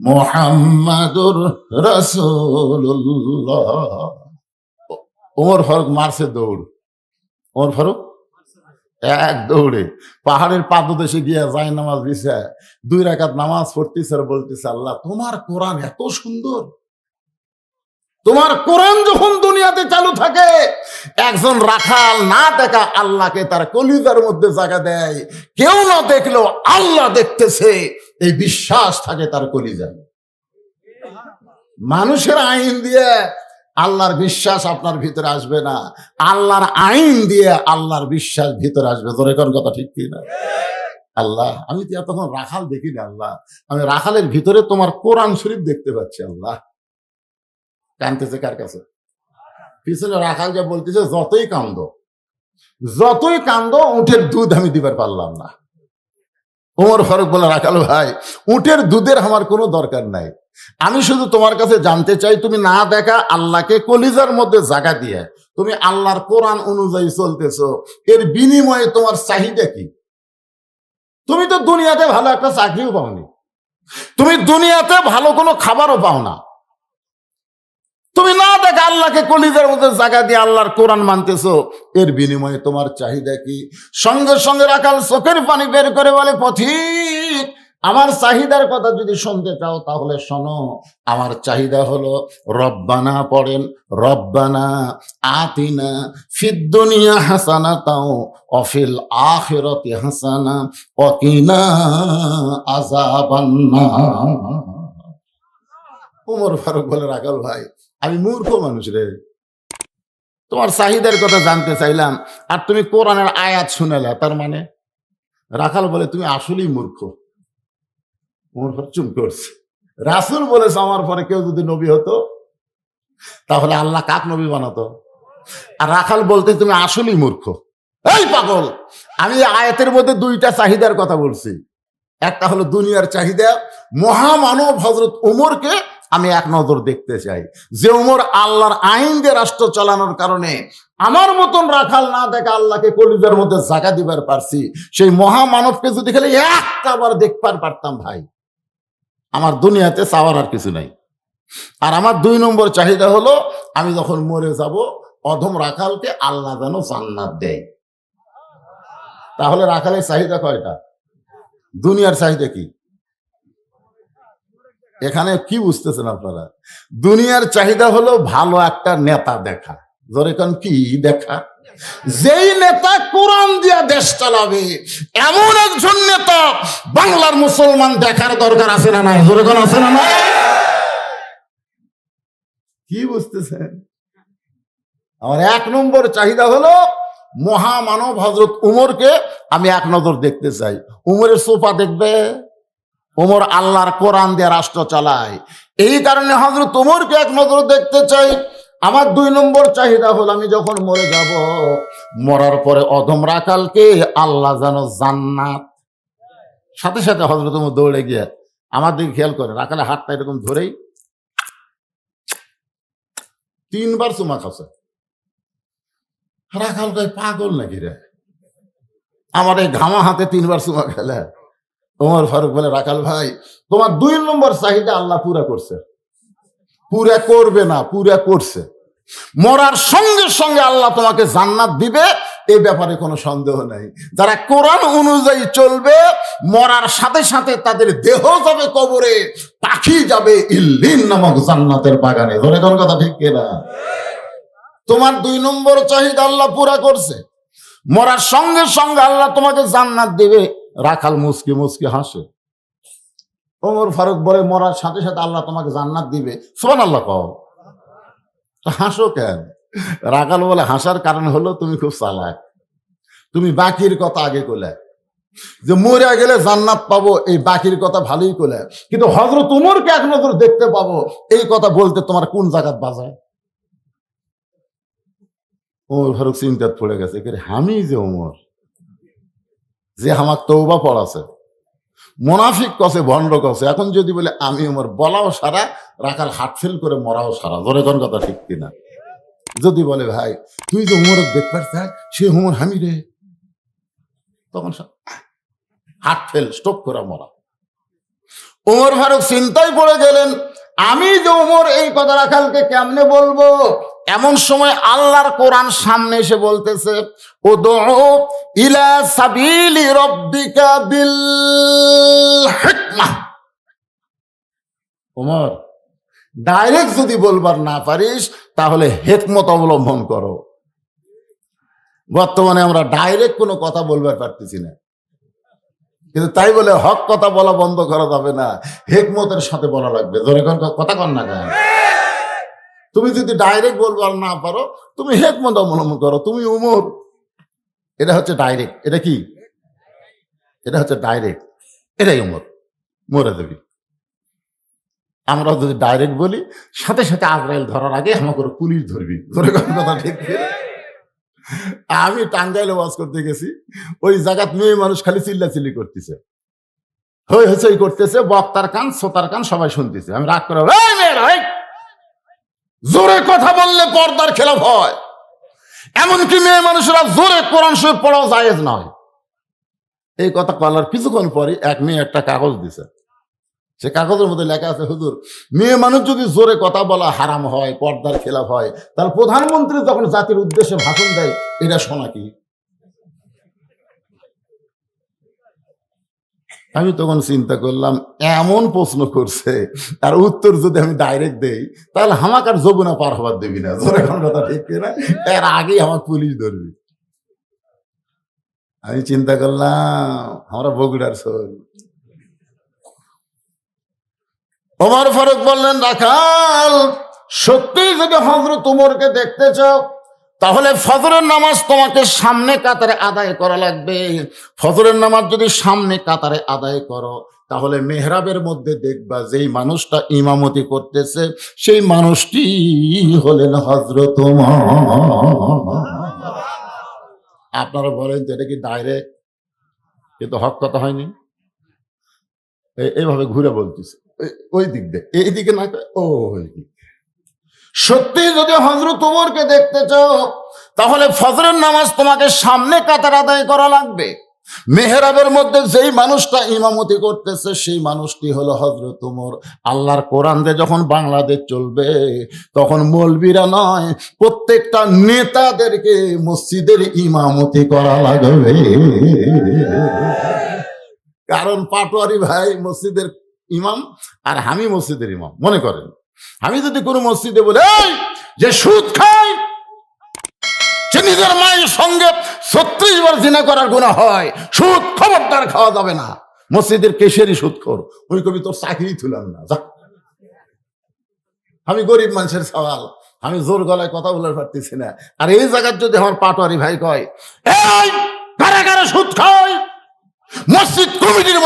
মুহাম্মাদুর রাসূলুল্লাহ। ওমর ফারুক মারছে দৌড়, ওমর ফারুক এক দৌড়ে পাহাড়ের পাদদেশে গিয়ে যায় নামাজ বিছায় 2 রাকাত নামাজ পড়তেছে আর বলতেছে, আল্লাহ তোমার কোরআন এত সুন্দর, তোমার কোরআন যখন দুনিয়াতে চালু থাকে একজন রাখাল না দেখা আল্লাহকে তার কলিজার মধ্যে জায়গা দেয়, কেউ না দেখলেও আল্লাহ দেখতেছে, এই বিশ্বাস থাকে তার কলিজায়। মানুষের আইন দিয়ে আল্লাহর বিশ্বাস আপনার ভিতরে আসবে না, আল্লাহর আইন দিয়ে আল্লাহর বিশ্বাস ভিতরে আসবে। জোরে কোন কথা ঠিক কি না? আল্লাহ, আমি তো তখন রাখাল দেখি না আল্লাহ, আমি রাখালের ভিতরে তোমার কোরআন শরীফ দেখতে পাচ্ছি আল্লাহ। কানতেছে কার কাছে? পিছনে রাখাল যা বলতেছে, যতই কান্দ উটের দুধ আমি দিবার পারলাম না। ওমর ফারুক বলে, রাখাল ভাই, উটের দুধের আমার কোনো দরকার নাই, আমি শুধু তোমার কাছে জানতে চাই, তুমি না দেখা আল্লাহকে কলিজার মধ্যে জায়গা দিয়ে তুমি আল্লাহর কোরআন অনুযায়ী চলতেছো, এর বিনিময়ে তোমার চাহিদা কি? তুমি তো দুনিয়াতে ভালো একটা চাকরিও পাওনি, তুমি দুনিয়াতে ভালো কোনো খাবারও পাও না, তুমি না দেখে আল্লাহকে কলিজার মধ্যে জায়গা দিয়ে আল্লাহর কোরআন মানতেছো, এর বিনিময়ে তোমার চাহিদা কি? সঙ্গে সঙ্গে রাখাল চোখের পানি বের করে বলে, পথিক, আমার চাহিদার কথা যদি শুনতে চাও তাহলে শোনো। আমার চাহিদা হলো, রব্বানা পড়েন, রব্বানা আতিনা ফিদ দুনিয়া হাসানাতাও ওয়া ফিল আখিরাতি হাসানা ওয়া কিনা আযাবান্নার। ওমর ফারুক বলে, রাখাল ভাই, আমি মূর্খ মানুষ রে, তোমার চাহিদার কথা জানতে চাইলাম আর তুমি কোরআনের আয়াত শুনেলা, তার মানে? রাখাল বলে, তুমি আসলেই মূর্খ। ওমর ফারুক চুপ করছে। রাসূল বলেছে আমার পরে কেউ যদি নবী হতো তাহলে আল্লাহ কাক নবী বানাতো? আর রাখাল বলতে, তুমি আসলেই মূর্খ। এই পাগল, আমি আয়াতের মধ্যে দুইটা চাহিদার কথা বলছি, একটা হলো দুনিয়ার চাহিদা, মহামানব হযরত উমরকে আমি এক নজর দেখতে চাই, যে উমর আল্লাহর আইন দিয়ে রাষ্ট্র চালানোর কারণে আমার মতন রাখাল না দেখে আল্লাহকে কলিজার মধ্যে জায়গা দিবার পারছি, সেই মহামানবকে যদি খালি একটা বার দেখবার পারতাম ভাই, আমার দুনিয়াতে চাওয়ার আর কিছু নাই। আর আমার 2 নম্বর চাহিদা হলো, আমি যখন মরে যাব অধম রাখালকে আল্লাহ যেন জান্নাত দেয়। তাহলে রাখালের চাহিদা কয়টা? দুনিয়ার চাহিদা কি? এখানে কি বুঝতেছেন আপনারা? দুনিয়ার চাহিদা হলো ভালো একটা নেতা দেখা। জোরে কোন, কি দেখা? যেই নেতা কোরআন দিয়া দেশ চালাবে, এমন একজন নেতা বাংলার মুসলমান দেখার দরকার আছে না নাই? জোরে কোন, আছে না নাই? কি বুঝতেছেন? আমার 1 নম্বর চাহিদা হলো, মহামানব হযরত উমরকে আমি এক নজর দেখতে চাই। উমরের সোফা দেখবে? ওমর আল্লাহর কোরআন দিয়ে রাষ্ট্র চালায়, এই কারণে হযরত ওমরকে এক নজর দেখতে চাই। আমার 2 নম্বর চাহিদা হলো, আমি যখন মরে যাব, মরার পরে অধম রাখালকে আল্লাহ যেন জান্নাত। সাথে সাথে হযরত ওমর দৌড়ে গিয়ে আমার দিকে খেয়াল করে, রাখালের হাতটা এরকম ধরেই 3 বার চুমা খাচ্ছে। রাখাল কয়, পাগল নাকি রে, আমার এই ঘামা হাতে 3 বার চুমা খেলে? ওমর ফারুক বলে, রাখাল ভাই, তোমার 2 নম্বর চাহিদা আল্লাহ পুরা করছে, পুরা করবে না, পুরা করছে। মরার সঙ্গে সঙ্গে আল্লাহ তোমাকে জান্নাত দিবে, এই ব্যাপারে কোনো সন্দেহ নাই। যারা কোরআন অনুযায়ী চলবে, মরার সাথে সাথে তাদের দেহ যাবে কবরে, পাখি যাবে ইল্লিন নামক জান্নাতের বাগানে। ধরে কোন কথা ঠিক কিনা? তোমার 2 নম্বর চাহিদা আল্লাহ পুরা করছে, মরার সঙ্গে সঙ্গে আল্লাহ তোমাকে জান্নাত দিবে। রাখাল মুচকি মুচকি হাসে। ওমর ফারুক বলে, মরার সাথে সাথে আল্লাহ তোমাকে জান্নাত দিবে, সুবহানাল্লাহ কও। হাসো কেন? রাখাল বলে, হাসার কারণ হলো তুমি খুব চালাক, তুমি বাকির কথা আগে কইলে, যে মরে গেলে জান্নাত পাবো, এই বাকির কথা ভালোই কইলে, কিন্তু হযরত উমরকে এক নজর দেখতে পাবো, এই কথা বলতে তোমার কোন জায়গাত বাজায়? ওমর ফারুক চিন্তায় পড়ে গেছে, আমি যে ওমর, যে আমার তওবা পড়াছে, মুনাফিক কছে, ভণ্ড কছে, এখন যদি বলে আমি ওমর, বলাও সারা, রাখাল হাত ফেল করে মরাও সারা। জোরে কোন কথা ঠিক কিনা? যদি বলে, ভাই তুই যে উমর দেখবার চাই, সে উমর আমি রে, তখন হাত ফেল, স্টপ করে মরা। ওমর ফারুক চিন্তায় পড়ে গেলেন, আমি যে ওমর, এই কথা রাখালকে কেমনে বলবো? এমন সময় আল্লাহর কোরআন সামনে এসে বলতেছে, উদউ ইলা সাবিলি রাব্বিকা বিল হিকমাহ। ওমর, ডাইরেক্ট যদি বলবার না পারিস তাহলে হিকমত অবলম্বন করো। বর্তমানে আমরা ডাইরেক্ট কোনো কথা বলবার পারতেছি না, কিন্তু তাই বলে হক কথা বলা বন্ধ করা যাবে না, হিকমতের সাথে বলা লাগবে। ধরে কথা কন না কেন? তুমি যদি ডাইরেক্ট বলবো আর না পারো, তুমি হেকমত অবলম্বন করো, তুমি উমর। এটা হচ্ছে ডাইরেক্ট। এটা কি? এটা হচ্ছে ডাইরেক্ট। এটাই উমর, মরে দেবি। আমরা যদি ডাইরেক্ট বলি, সাথে সাথে আজরাইল ধরার আগে আমাকে পুলিশ ধরবি। ধরে কথা ঠিক কি? আমি টাঙ্গাইলে ওয়াজ করতে গেছি, ওই জায়গাত মেয়ে মানুষ খালি চিল্লাচিল্লি করতেছে, হই হই করতেছে, বক্তার কান শ্রোতার কান সবাই শুনতেছে। আমি রাগ করে, এই মেয়েরা, এই জোরে কথা বললে পর্দার খেলাফ হয়, এমনকি মেয়ে মানুষেরা জোরে কোরআন শরীফ পড়াও জায়েজ নয়। এই কথা বলার কিছুক্ষণ পরে এক মেয়ে একটা কাগজ দিছে, সে কাগজের মধ্যে লেখা আছে, হুজুর, মেয়ে মানুষ যদি জোরে কথা বলা হারাম হয়, পর্দার খেলাফ হয়, তাহলে প্রধানমন্ত্রী যখন জাতির উদ্দেশ্যে ভাষণ দেয়, এটা শোনা কি? আমি তখন চিন্তা করলাম, এমন প্রশ্ন করছে, আর উত্তর যদি আমি ডাইরেক্ট দেই, তাহলে আমাকে আর যমুনা পার হবার দেবি না। জোরে কোন কথা ঠিক না? এর আগেই আমার পুলিশ ধরবি। আমি চিন্তা করলাম, আমরা বগুড়ার শোল। ওমর ফারুক বললেন, রাখাল, সত্যি যদি হযরত ওমরকে দেখতে চাও, তাহলে ফজরের নামাজ তোমাকে সামনে কাতারে আদায় করা লাগবে। ফজরের নামাজ যদি সামনে কাতারে আদায় করো, তাহলে মেহরাবের মধ্যে দেখবা যেই মানুষটা ইমামতি করতেছে, সেই মানুষটি হলেন হযরত ওমর। আপনারা বলেন তো, এটা কি ডাইরেক্ট? কিন্তু হক কথা হয়নি। এইভাবে ঘুরে বলতেছে, ওই দিক দিয়ে, এই দিকে না, ওই দিক। সত্যি যদি হযরত ওমরকে দেখতে চাও, তাহলে ফজরের নামাজ তোমাকে সামনে কাতার আদায় করা লাগবে। মেহরাবের মধ্যে যেই মানুষটা ইমামতি করতেছে, সেই মানুষটি হলো হযরত ওমর। আল্লাহর কোরআন দিয়ে যখন বাংলাদেশ চলবে, তখন মৌলবীরা নয়, প্রত্যেকটা নেতাদেরকে মসজিদের ইমামতি করা লাগবে। কারণ পাটোয়ারি ভাই মসজিদের ইমাম, আর আমি মসজিদের ইমাম। মনে করেন, আমি যদি কোনো মসজিদে বলে, এই যে সুদ খায়, সে নিজের মায়ের সঙ্গে ৩৬ বার জিনা করার গুনাহ হয়, সুদ খবরদার খাওয়া যাবে না, মসজিদের কেশেরই সুদ খোর, ওই কবি তোর চাকরি তুলাম না, যা। আমি গরিব মানুষের সওয়াল, আমি জোর গলায় কথা বলে পারতেছি না। আর এই জায়গায় যদি আমার পাটোয়ারি ভাই কয়, এই কারা কারা সুদ খায়, মসজিদ কমিটির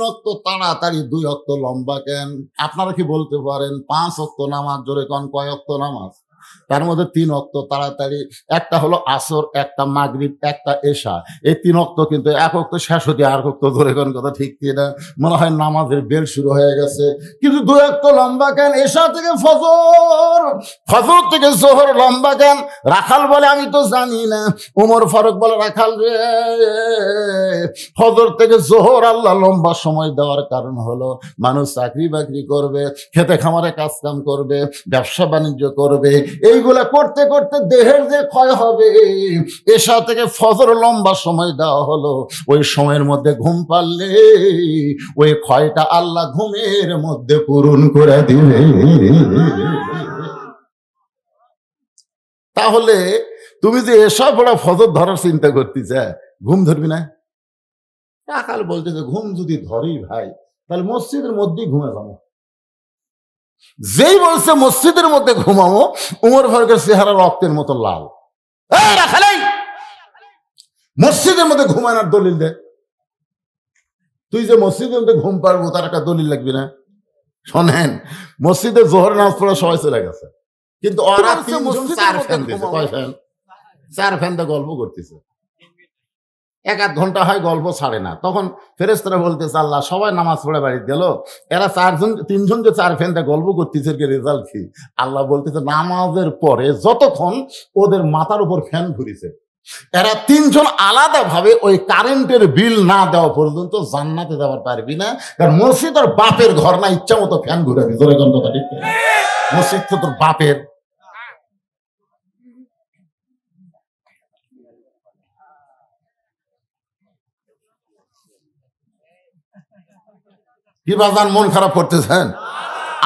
ওয়াক্ত তাড়াতাড়ি 2 ওয়াক্ত লম্বা কেন? আপনারা কি বলতে পারেন 5 ওয়াক্ত নামাজ জোরে কোন কয় ওয়াক্ত নামাজ? তার মধ্যে 3 ওয়াক্ত তাড়াতাড়ি, একটা হলো আসর, একটা মাগরিব, একটা এশা। এই 3 ওয়াক্ত কিন্তু এক ওয়াক্ত শেষ হতে আর ওয়াক্ত ধরে কোন কথা ঠিক কি না? মনে হয় নামাজের বেল শুরু হয়ে গেছে। কিন্তু 2 ওয়াক্ত লম্বা কেন? এশা থেকে ফজর, ফজর থেকে জোহর লম্বা কেন? রাখাল বলে আমি তো জানি না। ওমর ফারুক বলে রাখাল রে, ফজর থেকে জোহর আল্লাহ লম্বা সময় দেওয়ার কারণ হলো মানুষ চাকরি বাকরি করবে, খেতে খামারে কাজ কাম করবে, ব্যবসা বাণিজ্য করবে, এইগুলা করতে করতে দেহের যে ক্ষয় হবে, এশা থেকে ফজর লম্বা সময় দেওয়া হলো। ওই সময়ের মধ্যে ঘুম পারলে ওই ক্ষয়টা আল্লাহ ঘুমের মধ্যে পূরণ করে দিবে। তাহলে তুমি যে এসব বড় ফজর ধরার চিন্তা করতেছে, ঘুম ধরবি না? রাখাল বলতেছে ঘুম যদি ধরি ভাই, তাহলে মসজিদের মধ্যেই ঘুমে যাবো। যেই বলছে মসজিদের মধ্যে ঘুমাবো, উমর ফারুকের চেহারা রক্তের মতো লাল। রাখালাই মসজিদের মধ্যে ঘুমানোর দলিল দে। তুই যে মসজিদের মধ্যে ঘুম পারবো তার একটা দলিল লাগবে না? শোনেন, মসজিদে জোহর নামাজ পড়া সবাই চলে গেছে, কিন্তু ওরা 3 জন 4 ফ্যান দিয়েছে। কয় ফ্যান? 4 ফ্যান দিয়ে গল্প করতেছে। 1-1 ঘন্টা হয় গল্প ছাড়ে না। তখন ফেরেশতারা বলতেছে আল্লাহ সবাই নামাজ পড়ে বাড়ি গেল, এরা 3 জন যে 4 ফ্যান দিয়ে গল্প করতেছে, রেজাল্ট কি? আল্লাহ বলতেছে নামাজের পরে যতক্ষণ ওদের মাথার উপর ফ্যান ঘুরিছে, এরা 3 জন আলাদা ভাবে ওই কারেন্টের বিল না দেওয়া পর্যন্ত জান্নাতে যাওয়ার পারবি না। কারণ মসজিদ তোর বাপের ঘর না, ইচ্ছা মতো ফ্যান ঘুরাবি। জোরে কোন কথা ঠিক না? মসজিদ তো তোর বাপের। কি বাজান মন খারাপ করতেছেন?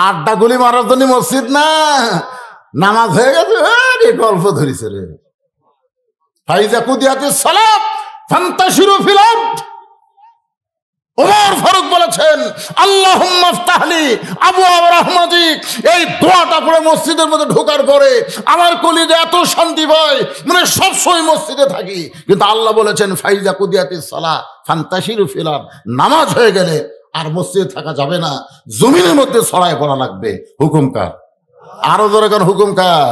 আড্ডা গুলি মারার জন্য মসজিদ না, নামাজ হয়ে গেছে গল্প ধরিছে রে। ফাইজা কুদিয়াতিস সালাত ফান্তাশিরু ফিল আরদ। ওমর ফারুক বলেছেন আল্লাহুম্মা ইফতাহলি আবওয়াব রাহমাতিক। এই দোয়াটা পড়ে মসজিদের মধ্যে ঢোকার পরে আমার কলিজা এত শান্তি পায়, মানে সবসময় মসজিদে থাকি। কিন্তু আল্লাহ বলেছেন ফাইজা কুদিয়াতিস সালাত ফান্তাশিরু ফিল আরদ, নামাজ হয়ে গেলে আর মসজিদে থাকা যাবে না, জমিনের মধ্যে ছড়ায় পড়া লাগবে। হুকুম কার? আরো জোরে কোন হুকুম কার?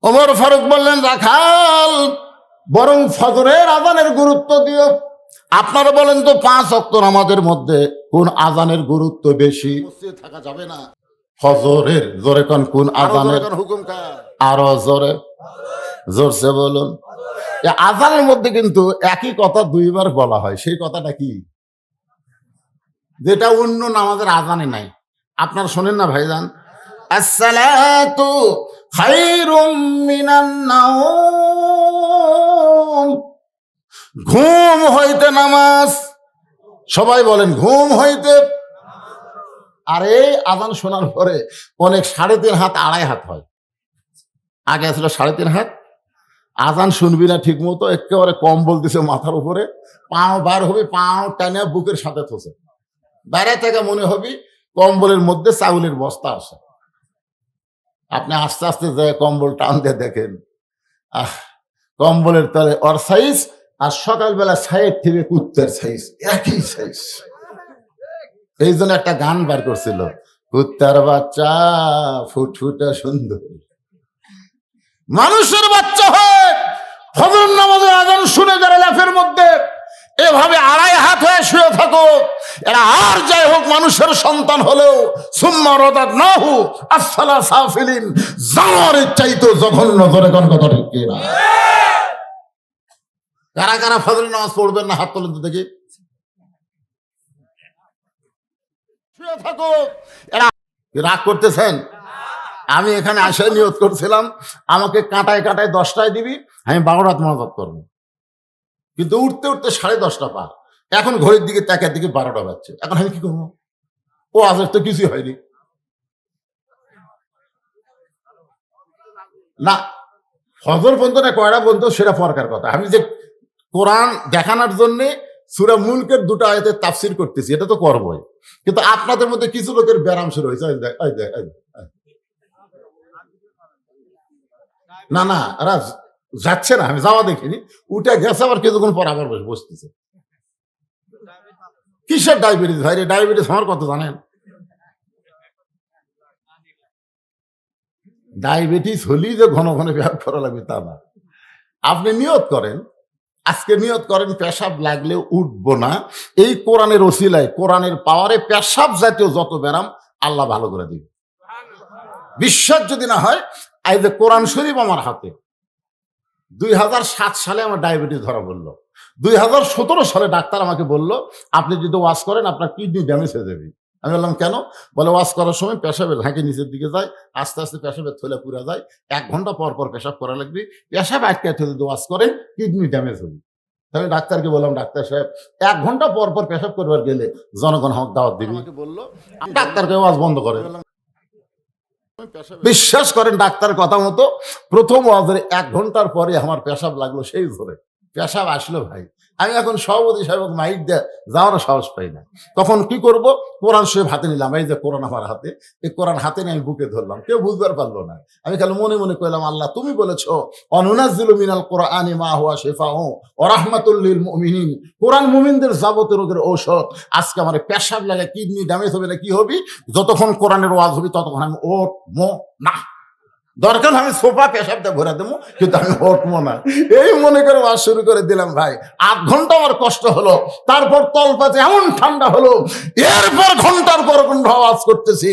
ওমর ফারুক বললেন রাখাল বরং ফজরের আজানের গুরুত্ব দিও। আপনারা বলেন তো 5 ওয়াক্ত নামাজের মধ্যে কোন আজানের গুরুত্ব বেশি? মসজিদে থাকা যাবে না, ফজরের। জোরে কোন আজানের হুকুম কার? আরো জোরে, জোরসে বলুন। আজানের মধ্যে কিন্তু একই কথা 2 বার বলা হয়। সেই কথাটা কি? যেটা অন্য নামাজের আজানে নাই। আপনারা শোনেন না ভাইজান? আসসালাতু খায়রুম মিনান নাওম। ঘুম হইতে নামাজ। সবাই বলেন ঘুম হইতে। আর এই আজান শোনার পরে অনেক 3.5 হাত 2.5 হাত হয়। আগে ছিল 3.5 হাত। আজান শুনবি না ঠিক মতো, একেবারে কম্বল দিছে মাথার উপরে, পাও বার হবে, পাও টানে বুকের সাথে থসে, বাইরে থেকে মনে হবে কম্বলের মধ্যে চাউলের বস্তা আছে। আপনি আস্তে আস্তে যায় কম্বল টান দিয়ে দেখেন, কম্বলের তলে ওর সাইজ আর সকালবেলা সাইড থেকে কুত্তার সাইজ একই সাইজ। এই জন্য একটা গান বার করছিল, কুত্তার বাচ্চা ফুটফুটা সুন্দর। মানুষের বাচ্চা হয় ফজর নামাজের আজান শুনে যারা লাফের মধ্যে এভাবে 2.5 হাত হয়ে শুয়ে থাকো, এরা আর যাই হোক মানুষের সন্তান হলেও সুম্মা রাদাদনাহু আসফালা সাফিলিন, জানোয়ারের চাইতো জঘন্য। জোরে কোন কথা ঠিক কি না? কারা কারা ফজরের নামাজ পড়বেন না হাত তোলেন তো দেখি। শুয়ে থাকো, এরা রাগ করতেছেন? আমি এখানে আসে নিয়ত করছিলাম আমাকে কাঁটায় কাঁটায় 10টায় দিবি, আমি 12 রাত মোনাজাত করবো। কিন্তু উঠতে উঠতে 10:30 পার। এখন ঘড়ির দিকে তাকার দিকে 12টা বাজছে। এখন আমি কি করবো? ও আজের তো কিছুই হয়নি না। ফজর পর্যন্ত না কয়টা পর্যন্ত সেটা ফরকার কথা। আমি যে কোরআন দেখানোর জন্য সূরা মুলকের 2টা আয়াতের তাফসীর করতেছি, এটা তো করবই। কিন্তু আপনাদের মধ্যে কিছু লোকের ব্যারাম শুরু হয়েছে। না না, এরা যাচ্ছে না, আমি যাওয়া দেখিনি। উঠে গেছে, আবার কিছুক্ষণ পর আবার বসতেছে। কিসের ডায়াবেটিস ভাই রে? ডায়াবেটিস আমার কত জানেন? ডায়াবেটিস হলেই যে ঘন ঘন ব্যায়াম করা লাগবে তা না। আপনি নিয়ত করেন, আজকে নিয়ত করেন পেশাব লাগলেও উঠবো না। এই কোরআনের ওসিলায়, কোরআনের পাওয়ারে পেশাব জাতীয় যত ব্যায়াম আল্লাহ ভালো করে দিবে। বিশ্বাস যদি না হয়, এই যে কোরআন শরীফ আমার হাতে, 2007 সালে আমার ডায়াবেটিস ধরা পড়লো। 2017 সালে ডাক্তার আমাকে বলল, আপনি যদি ওয়াশ করেন আপনার কিডনি ড্যামেজ হয়ে যাবে। আমি বললাম কেন? বলে ওয়াশ করার সময় পেশাবের ঝাঁকি নিচের দিকে যায়, আস্তে আস্তে পেশাবের থলে পুরা যায়, 1 ঘন্টা পর পর পেশাব করা লাগবে, পেশাব আটকে যদি ওয়াশ করেন কিডনি ড্যামেজ হবে। তাহলে ডাক্তারকে বললাম, ডাক্তার সাহেব 1 ঘন্টা পর পর পেশাব করবার গেলে জনগণ আমাকে দাওয়াত দিবি। বললো ডাক্তারকে ওয়াজ বন্ধ করে। বিশ্বাস করেন ডাক্তারের কথা মতো প্রথম ওয়াজের 1 ঘন্টার পরে আমার পেশাব লাগলো সেই ধরে। পেশাব আসলো ভাই, আমি এখন সভাপতি সাহেব মাইক দিয়ে যাওয়ার সাহস পাই না। তখন কি করব? কোরআন শরীফ হাতে নিলাম, এই যে কোরআন আমার হাতে, এই কোরআন হাতে নিয়ে আমি বুকে ধরলাম। কেউ বুঝবার পারলো না। আমি খালি মনে মনে কইলাম, আল্লাহ তুমি বলেছো অনুনাজ্জিলু মিনাল কোরআনি মা হুয়া শিফাউ ওয়া রাহমাতুল লিল মুমিনিন, কোরআন মুমিনদের যাবতীয় রোগের ঔষধ। আজকে আমার পেশাব লাগে, কিডনি ড্যামেজ হবে না কি হবে, যতক্ষণ কোরআনের ওয়াজ হবে ততক্ষণ আমি ওঠবো না। দরকার আমি সোফা পেশাবটা ভরে দেবো, কিন্তু আমি উঠবো না। এই মনে করে ওয়াজ শুরু করে দিলাম ভাই। 8 ঘন্টা আমার কষ্ট হলো, তারপর তলপাতে এমন ঠান্ডা হলো, এরপর ঘন্টার পর ঘন্টা ওয়াজ করতেছি,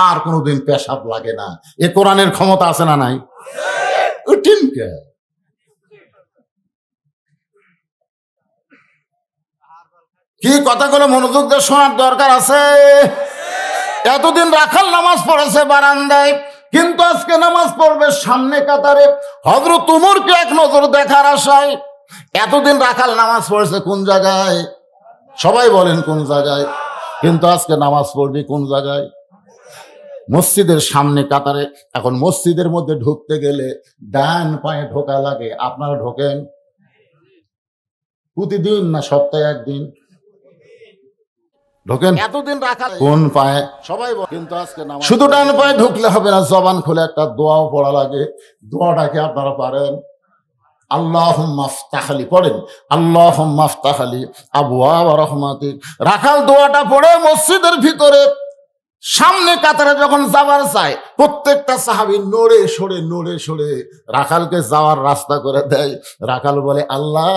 আর কোনোদিন পেশাব লাগে না। এ কোরআনের ক্ষমতা আছে না নাই? উঠিন কে? কি কথাগুলো মনোযোগ দিয়ে শোনার দরকার আছে। এতদিন রাখাল নামাজ পড়েছে বারান্দায়, কিন্তু আজকে নামাজ পড়বে সামনে কাতারে, হযরত উমরকে এক নজর দেখার আশায়। এতদিন রাখাল নামাজ পড়েছে কোন জায়গায়? সবাই বলেন কোন জায়গায়? কিন্তু আজকে নামাজ পড়বে কোন জায়গায়? মসজিদের সামনে কাতারে। এখন মসজিদের মধ্যে ঢুকতে গেলে ডান পায়ে ঢোকা লাগে। আপনারা ঢোকেন প্রতিদিন না সপ্তাহে একদিন? ঢোকেন। এতদিন রাখা কোন পায়ে? সবাই কিন্তু আজকে শুধু ডান পায়ে ঢুকলে হবে না, জবান খুলে একটা দোয়াও পড়া লাগে। দোয়াটাকে আপনারা পারেন? আল্লাহুম্মা আফতাহ লি পড়েন, আল্লাহুম্মা আফতাহ লি আবওয়াব রাহমাতিক। রাখাল দোয়াটা পড়ে মসজিদের ভিতরে সামনে কাতারে যখন যাবার চায়, প্রত্যেকটা সাহাবী নড়ে সরে রাখালকে যাওয়ার রাস্তা করে দেয়। রাখাল বলে, আল্লাহ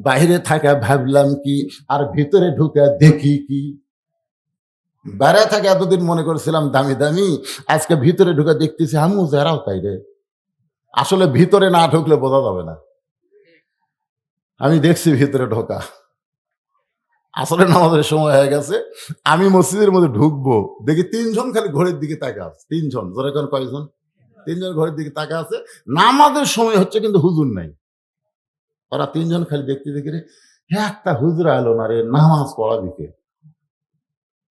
বাইরে থাকা ভাবলাম কি, আর ভিতরে ঢুকে দেখি কি। বাইরে থাকে এতদিন মনে করেছিলাম দামি দামি, আজকে ভিতরে ঢুকে দেখতেছি আমিও যারাও তাই রে। আসলে ভিতরে না ঢুকলে বোঝা যাবে না। আমি দেখছি ভিতরে ঢোকা। আসলে নামাজের সময় হয়ে গেছে, আমি মসজিদের মধ্যে ঢুকবো, দেখি 3 জন খালি ঘড়ির দিকে তাকা আছে। 3 জন, জোরে কোন কয়জন? 3 জন ঘড়ির দিকে তাকা আছে। নামাজের সময় হচ্ছে কিন্তু হুজুর নাই। ওরা 3 জন খালি দেখতে দেখি রে, একটা হুজুর এলো না রে, নামাজ পড়াবি কে?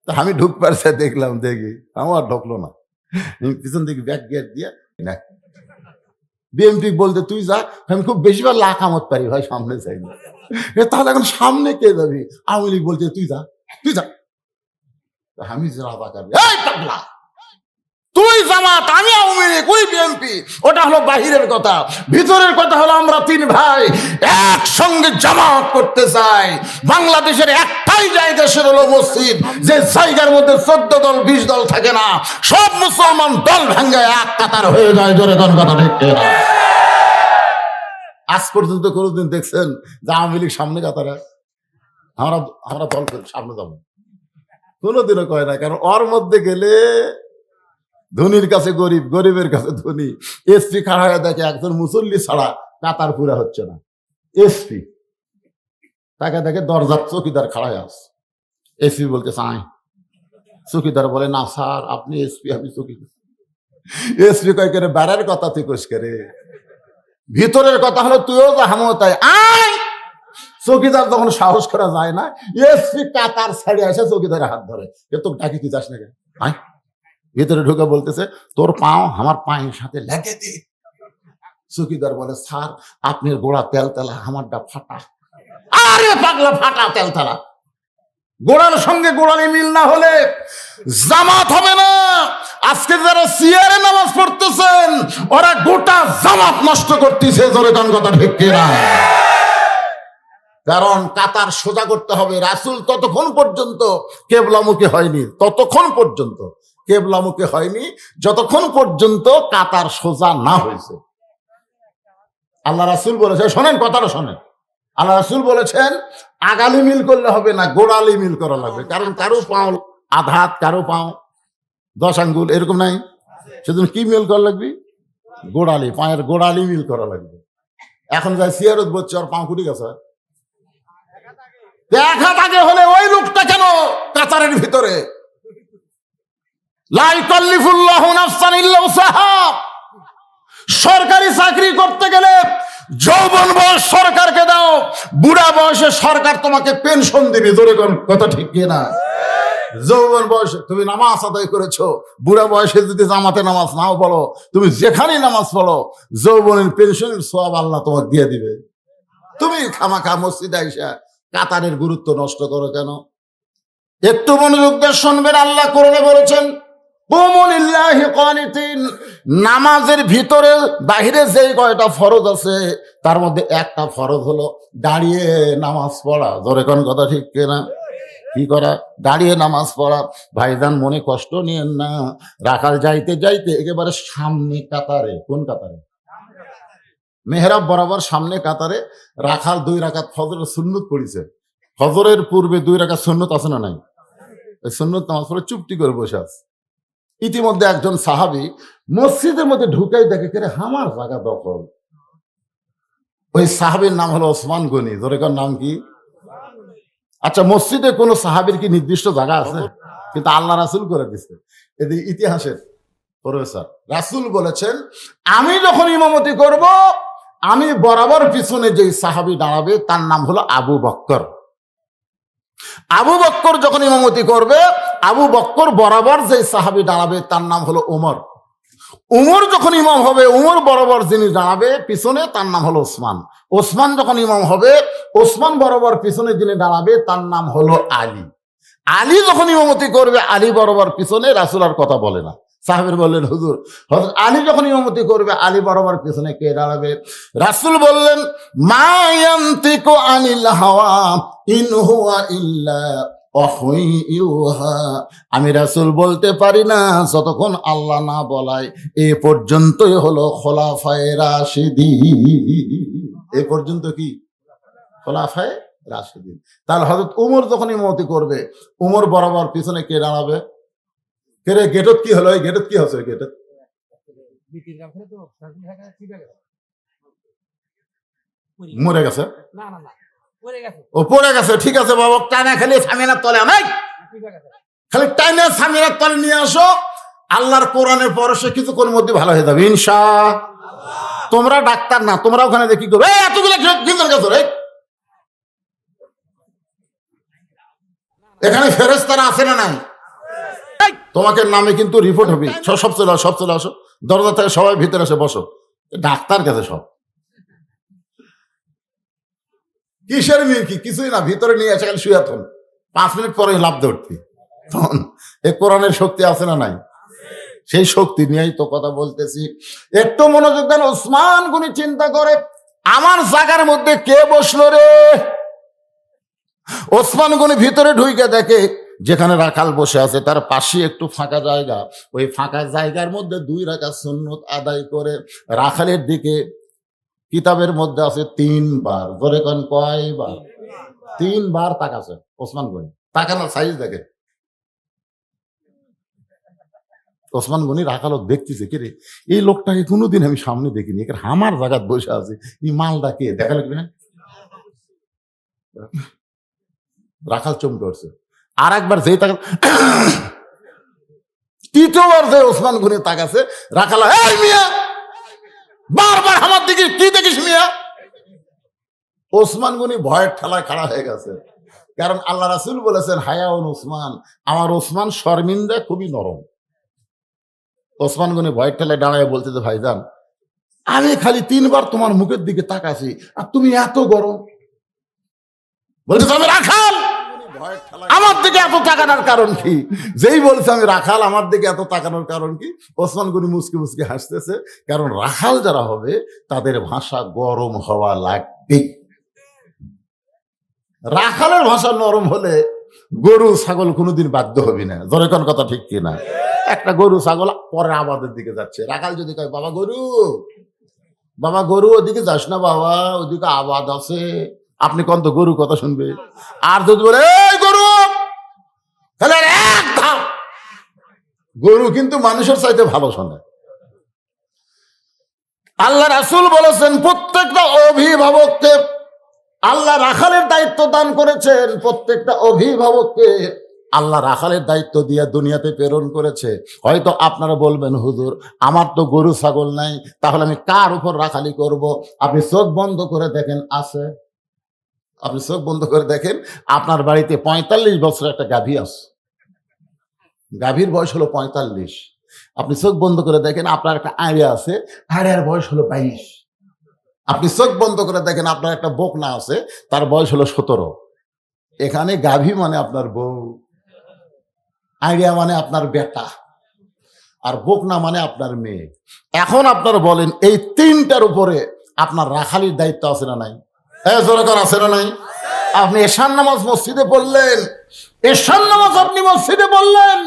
তা আমি ঢুকবার সে দেখলাম, দেখি আমার ঢুকলো না। পিছন দিকে ব্যাক গেট দিয়ে না, বিএমপি বলতে তুই যা, আমি খুব বেশিবার লাকামত পারি ভাই, সামনে চাই না। তাহলে এখন সামনে কে যাবি? আওয়ামী লীগ বলতে তুই যা। আমি তুই জামাত, আমি আওয়ামী লীগ, ওই বিএমপি। ওটা হলো বাহিরের কথা। ভিতরের কথা হলো আমরা 3 ভাই একসঙ্গে জামাত করতে চাই। বাংলাদেশের একটাই জায়গা, সে হলো মসজিদ, যে জায়গার মধ্যে 14 দল 20 দল থাকে না। সব মুসলমান দল ভেঙে এক কাতার হয়ে যায়। জোরে কোন কথা ঠিক? আজ পর্যন্ত কোনোদিন দেখছেন যে আওয়ামী লীগ সামনে কাতারে? আমরা দল করে সামনে যাবো, কোনোদিনও কয় না। কারণ ওর মধ্যে গেলে ধনীর কাছে গরিব, গরিবের কাছে ধনী। এসপি খাড়া হয়ে দেখে একজন মুসল্লি ছাড়া কাতার পুরা হচ্ছে না। এসপি তাকে দেখে দরজার চৌকিদার খাড়া হয়ে আছে। এসপি বলতে চাই, চৌকিদার বলে না স্যার আপনি এসপি, আমি চৌকিদার। এসপি কয় করে বেড়ার কথা তুই কোষ করে, ভিতরের কথা হলো তুইও যা হামো তাই আয়। চৌকিদার যখন সাহস করা যায় না, এসপি কাতার ছাড়িয়ে আসে চৌকিদারের হাত ধরে, এ তো ডাকি তুই যাস না কেন? আয়। ভিতরে ঢুকে বলতেছে তোর পাও আমার পায়ের সাথে লেগে দে। চৌকিদার বলে স্যার আপনার গোড়া তেলতেলা, আমারটা ফাটা। আরে পাগলা, ফাটা তেলতেলা? গোড়ার সঙ্গে গোড়ালি মিল না হলে জামাত হবে না। আজকে যারা সিয়ারে নামাজ পড়তেছেন, ওরা গোটা জামাত নষ্ট করতেছে। জোরে কোন কথা ঠিক কিনা? কারণ কাতার সোজা করতে হবে। রাসূল ততক্ষণ পর্যন্ত কেবলামুখী হয়নি, ততক্ষণ পর্যন্ত কেবলামুখী হয়নি যতক্ষণ পর্যন্ত কাতার সোজা না হয়েছে। আল্লাহ রাসূল বলেছে, শোনেন কথাটা শোনেন, আল্লাহ রাসূল বলেছেন আগালি মিল করলে হবে না, গোড়ালি মিল করা লাগবে। কারণ কারো পাও আধাত, কারো পাও 10 আঙ্গুল, এরকম নাই। সেজন্য কি মিল করা লাগবে? গোড়ালি, পায়ের গোড়ালি মিল করা লাগবে। এখন যাই সিয়ারত বলছে আর পাও কুটি গেছে, দেখা থাকে হলে ওই লোকটা কেন কাতারের ভিতরে? লা ইউকাল্লিফুল্লাহু নাফসান ইল্লা উসাহা। সরকারি চাকরি করতে গেলে যৌবন বয়স সরকারকে দাও, বুড়া বয়সে সরকার তোমাকে পেনশন দিবে। জোরে কোন কথা ঠিক কিনা? যৌবন বয়সে তুমি নামাজ আদায় করেছো, বুড়া বয়সে যদি জামাতে নামাজ নাও পড়ো, তুমি যেখানেই নামাজ পড়ো, যৌবনের পেনশনের সওয়াব আল্লাহ তোমাকে দিয়ে দিবে। তুমি খামাখা মসজিদে আইসা কাতারের গুরুত্ব নষ্ট করো কেন? একটু মনোযোগ দিয়ে শুনবেন। আল্লাহ কোরআনে বলেছেন কুমু লিল্লাহি কানিতিন। নামাজের ভিতরে বাহিরে যেই কয়টা ফরজ আছে তার মধ্যে একটা ফরজ হলো দাঁড়িয়ে নামাজ পড়া। জোরে কোন কথা ঠিক কিনা? কি করা? দাঁড়িয়ে নামাজ পড়া। ভাইজান মনে কষ্ট নিয়েন না, রাখাল যাইতে যাইতে একেবারে সামনে কাতারে, কোন কাতারে? মেহরাব বরাবর সামনে কাতারে রাখাল 2 রাকাত ফজরের সুন্নত পড়িছে। ফজরের পূর্বে 2 রাকাত সুন্নত আছে না নাই? ওই সুন্নত নামাজ পড়ে চুপটি করে বসে আছে। ইতিমধ্যে একজন সাহাবী মসজিদের মধ্যে ঢুকাই দেখে করে আমার জায়গা দখল। ওই সাহাবীর নাম হলো ওসমান গনি। জোরেকার নাম কি? আচ্ছা, মসজিদে কোন সাহাবীর কি নির্দিষ্ট জায়গা আছে? কিন্তু আল্লাহ রাসূল করে দিচ্ছে। এদিকে ইতিহাসের প্রফেসর রাসূল বলেছেন, আমি যখন ইমামতি করব, আমি বরাবর পিছনে যে সাহাবী দাঁড়াবে তার নাম হলো আবু বকর। আবু বকর যখন ইমামতি করবে, আবু বকর বরাবর যে সাহাবী দাঁড়াবে তার নাম হলো ওমর। উমর যখন ইমাম হবে, উমর বরাবর যিনি দাঁড়াবে পিছনে তার নাম হলো ওসমান। ওসমান যখন ইমাম হবে, ওসমান বরাবর পিছনে যিনি দাঁড়াবে তার নাম হলো আলী। আলী যখন ইমামতি করবে, আলী বরাবর পিছনে। রাসূল আর কথা বলে না। সাহাবীর বললেন, হুজুর হযরত আলী যখন ইমামতি করবে, আলী বরাবর পিছনে কে দাঁড়াবে? রাসূল বললেন, মা ইয়ানতিকু আনিল হাওয়া ইন হুয়া ইল্লা ওয়াহয়ুন ইউহা। আমি রাসূল বলতে পারি না যতক্ষণ আল্লাহ না বলায়। এ পর্যন্তই হলো খোলাফায়ে রাশিদিন। এ পর্যন্ত কি? খোলাফায়ে রাশিদিন। তাহলে হযরত ওমর যখন ইমামতি করবে, ওমর বরাবর পিছনে কে দাঁড়াবে? কে রে? গেটত কি হলো? এই গেটত কি হচ্ছে? গেটত মরে গেছে? ও পড়ে গেছে। ঠিক আছে বাবা, টানা খালি সামিনার তলে আনাই, খালি টাইনা সামিনার তলে নিয়ে আসো। আল্লাহর কোরআনের পরশে কিছুক্ষণের মধ্যে ভালো হয়ে যাবে ইনশাআল্লাহ। তোমরা ডাক্তার না, তোমরা ওখানে দেখি করবে এতগুলো রে। এখানে ফেরেশতারা আছে না নাই? তোমাকে নামে কিন্তু রিপোর্ট হবে। সব চলে আসো, সব চলে আসো। দরজা থেকে সবাই ভিতরে এসে বসো। ডাক্তার কাছে সব কিসের মেয়ে কি? কিছুই না, ভিতরে নিয়ে এসে খালি শুয়ে থাকুন। 5 মিনিট পরে লাভ ধরতি। তখন এ কোরআনের শক্তি আছে না নাই? সেই শক্তি নিয়েই তো কথা বলতেছি। একটু মনোযোগ দেন। ওসমান গনি চিন্তা করে, আমার জায়গার মধ্যে কে বসলো রে? ওসমান গনি ভিতরে ঢুকে দেখে যেখানে রাখাল বসে আছে তার পাশে একটু ফাঁকা জায়গা। ওই ফাঁকা জায়গার মধ্যে 2 রাকাত সুন্নত আদায় করে রাখালের দিকে কিতাবের মধ্যে আছে 3 বার। ধরে কোন কয়বার? 3 বার তাকাছে ওসমান গনি। তাকানোর সাইজ দেখে। ওসমান গনি রাখাল দেখতেছে, কে রে এই লোকটাকে কোনোদিন আমি সামনে দেখিনি, এখানে আমার জায়গায় বসে আছে, এই মালটা কে? দেখা লাগবে না? রাখাল চমকে উঠছে। আর একবার যেই তাকা, তৃতীয়বার যে ওসমান গনি তাকাছে, রাখাল, এই মিয়া বারবার আমার দিকে কি দেখিস মিয়া? ওসমান গনি ভয়ের ঠেলায় খাড়া হয়ে গেছে। কারণ আল্লাহ রাসূল বলেছেন, হায়াউন ওসমান, আমার ওসমান শর্মিন্দা খুবই নরম। ওসমান গনি ভয়ের ঠেলায় দাঁড়ায় বলতে যে, ভাইজান আমি খালি 3 বার তোমার মুখের দিকে তাকাছি আর তুমি এত গরম। বলছে আমি রাখাল, আমার দিকে এত তাকানোর কারণ কি? যেই বলছে আমি রাখাল, আমার দিকে এত তাকানোর কারণ কি? ওসমান গনি মুসকি মুসকি হাসতেছে। কারণ রাখাল যারা হবে তাদের ভাষা গরম হওয়া লাগবে। রাখালের ভাষা নরম হলে গরু ছাগল কোনোদিন বাধ্য হবি না। জোরে কোন কথা ঠিক কিনা? একটা গরু ছাগল পরে আবাদের দিকে যাচ্ছে, রাখাল যদি কয় বাবা গরু ওদিকে যাস না বাবা, ওদিকে আবাদ আছে, আপনি কোন তো গরু কথা শুনবে। আর যদি বলে এই গরু, তাহলে এক ধাপ। গরু কিন্তু মানুষের চাইতে ভালো শোনে। আল্লাহ রাসূল বলেছেন প্রত্যেকটা অভিভাবককে আল্লাহ রাখালের দায়িত্ব দান করেছেন। প্রত্যেকটা অভিভাবককে আল্লাহ রাখালের দায়িত্ব দিয়ে দুনিয়াতে প্রেরণ করেছে। হয়তো আপনারা বলবেন হুজুর আমার তো গরু ছাগল নাই, তাহলে আমি কার উপর রাখালি করব? আপনি চোখ বন্ধ করে দেখেন, আছে। আপনি চোখ বন্ধ করে দেখেন আপনার বাড়িতে 45 বছর একটা গাভী আছে, গাভীর বয়স হলো 45। আপনি চোখ বন্ধ করে দেখেন আপনার একটা আড়িয়া আছে, আড়িয়ার বয়স হলো 22। আপনি চোখ বন্ধ করে দেখেন আপনার একটা বকনা আছে, তার বয়স হলো 17। এখানে গাভী মানে আপনার বউ, আইডিয়া মানে আপনার বেটা, আর বকনা মানে আপনার মেয়ে। এখন আপনারা বলেন এই তিনটার উপরে আপনার রাখালির দায়িত্ব আছে না নাই? আছে না নাই? আপনি এশার নামাজ মসজিদে পড়লেন, এশার নামাজ আপনি মসজিদে পড়লেন,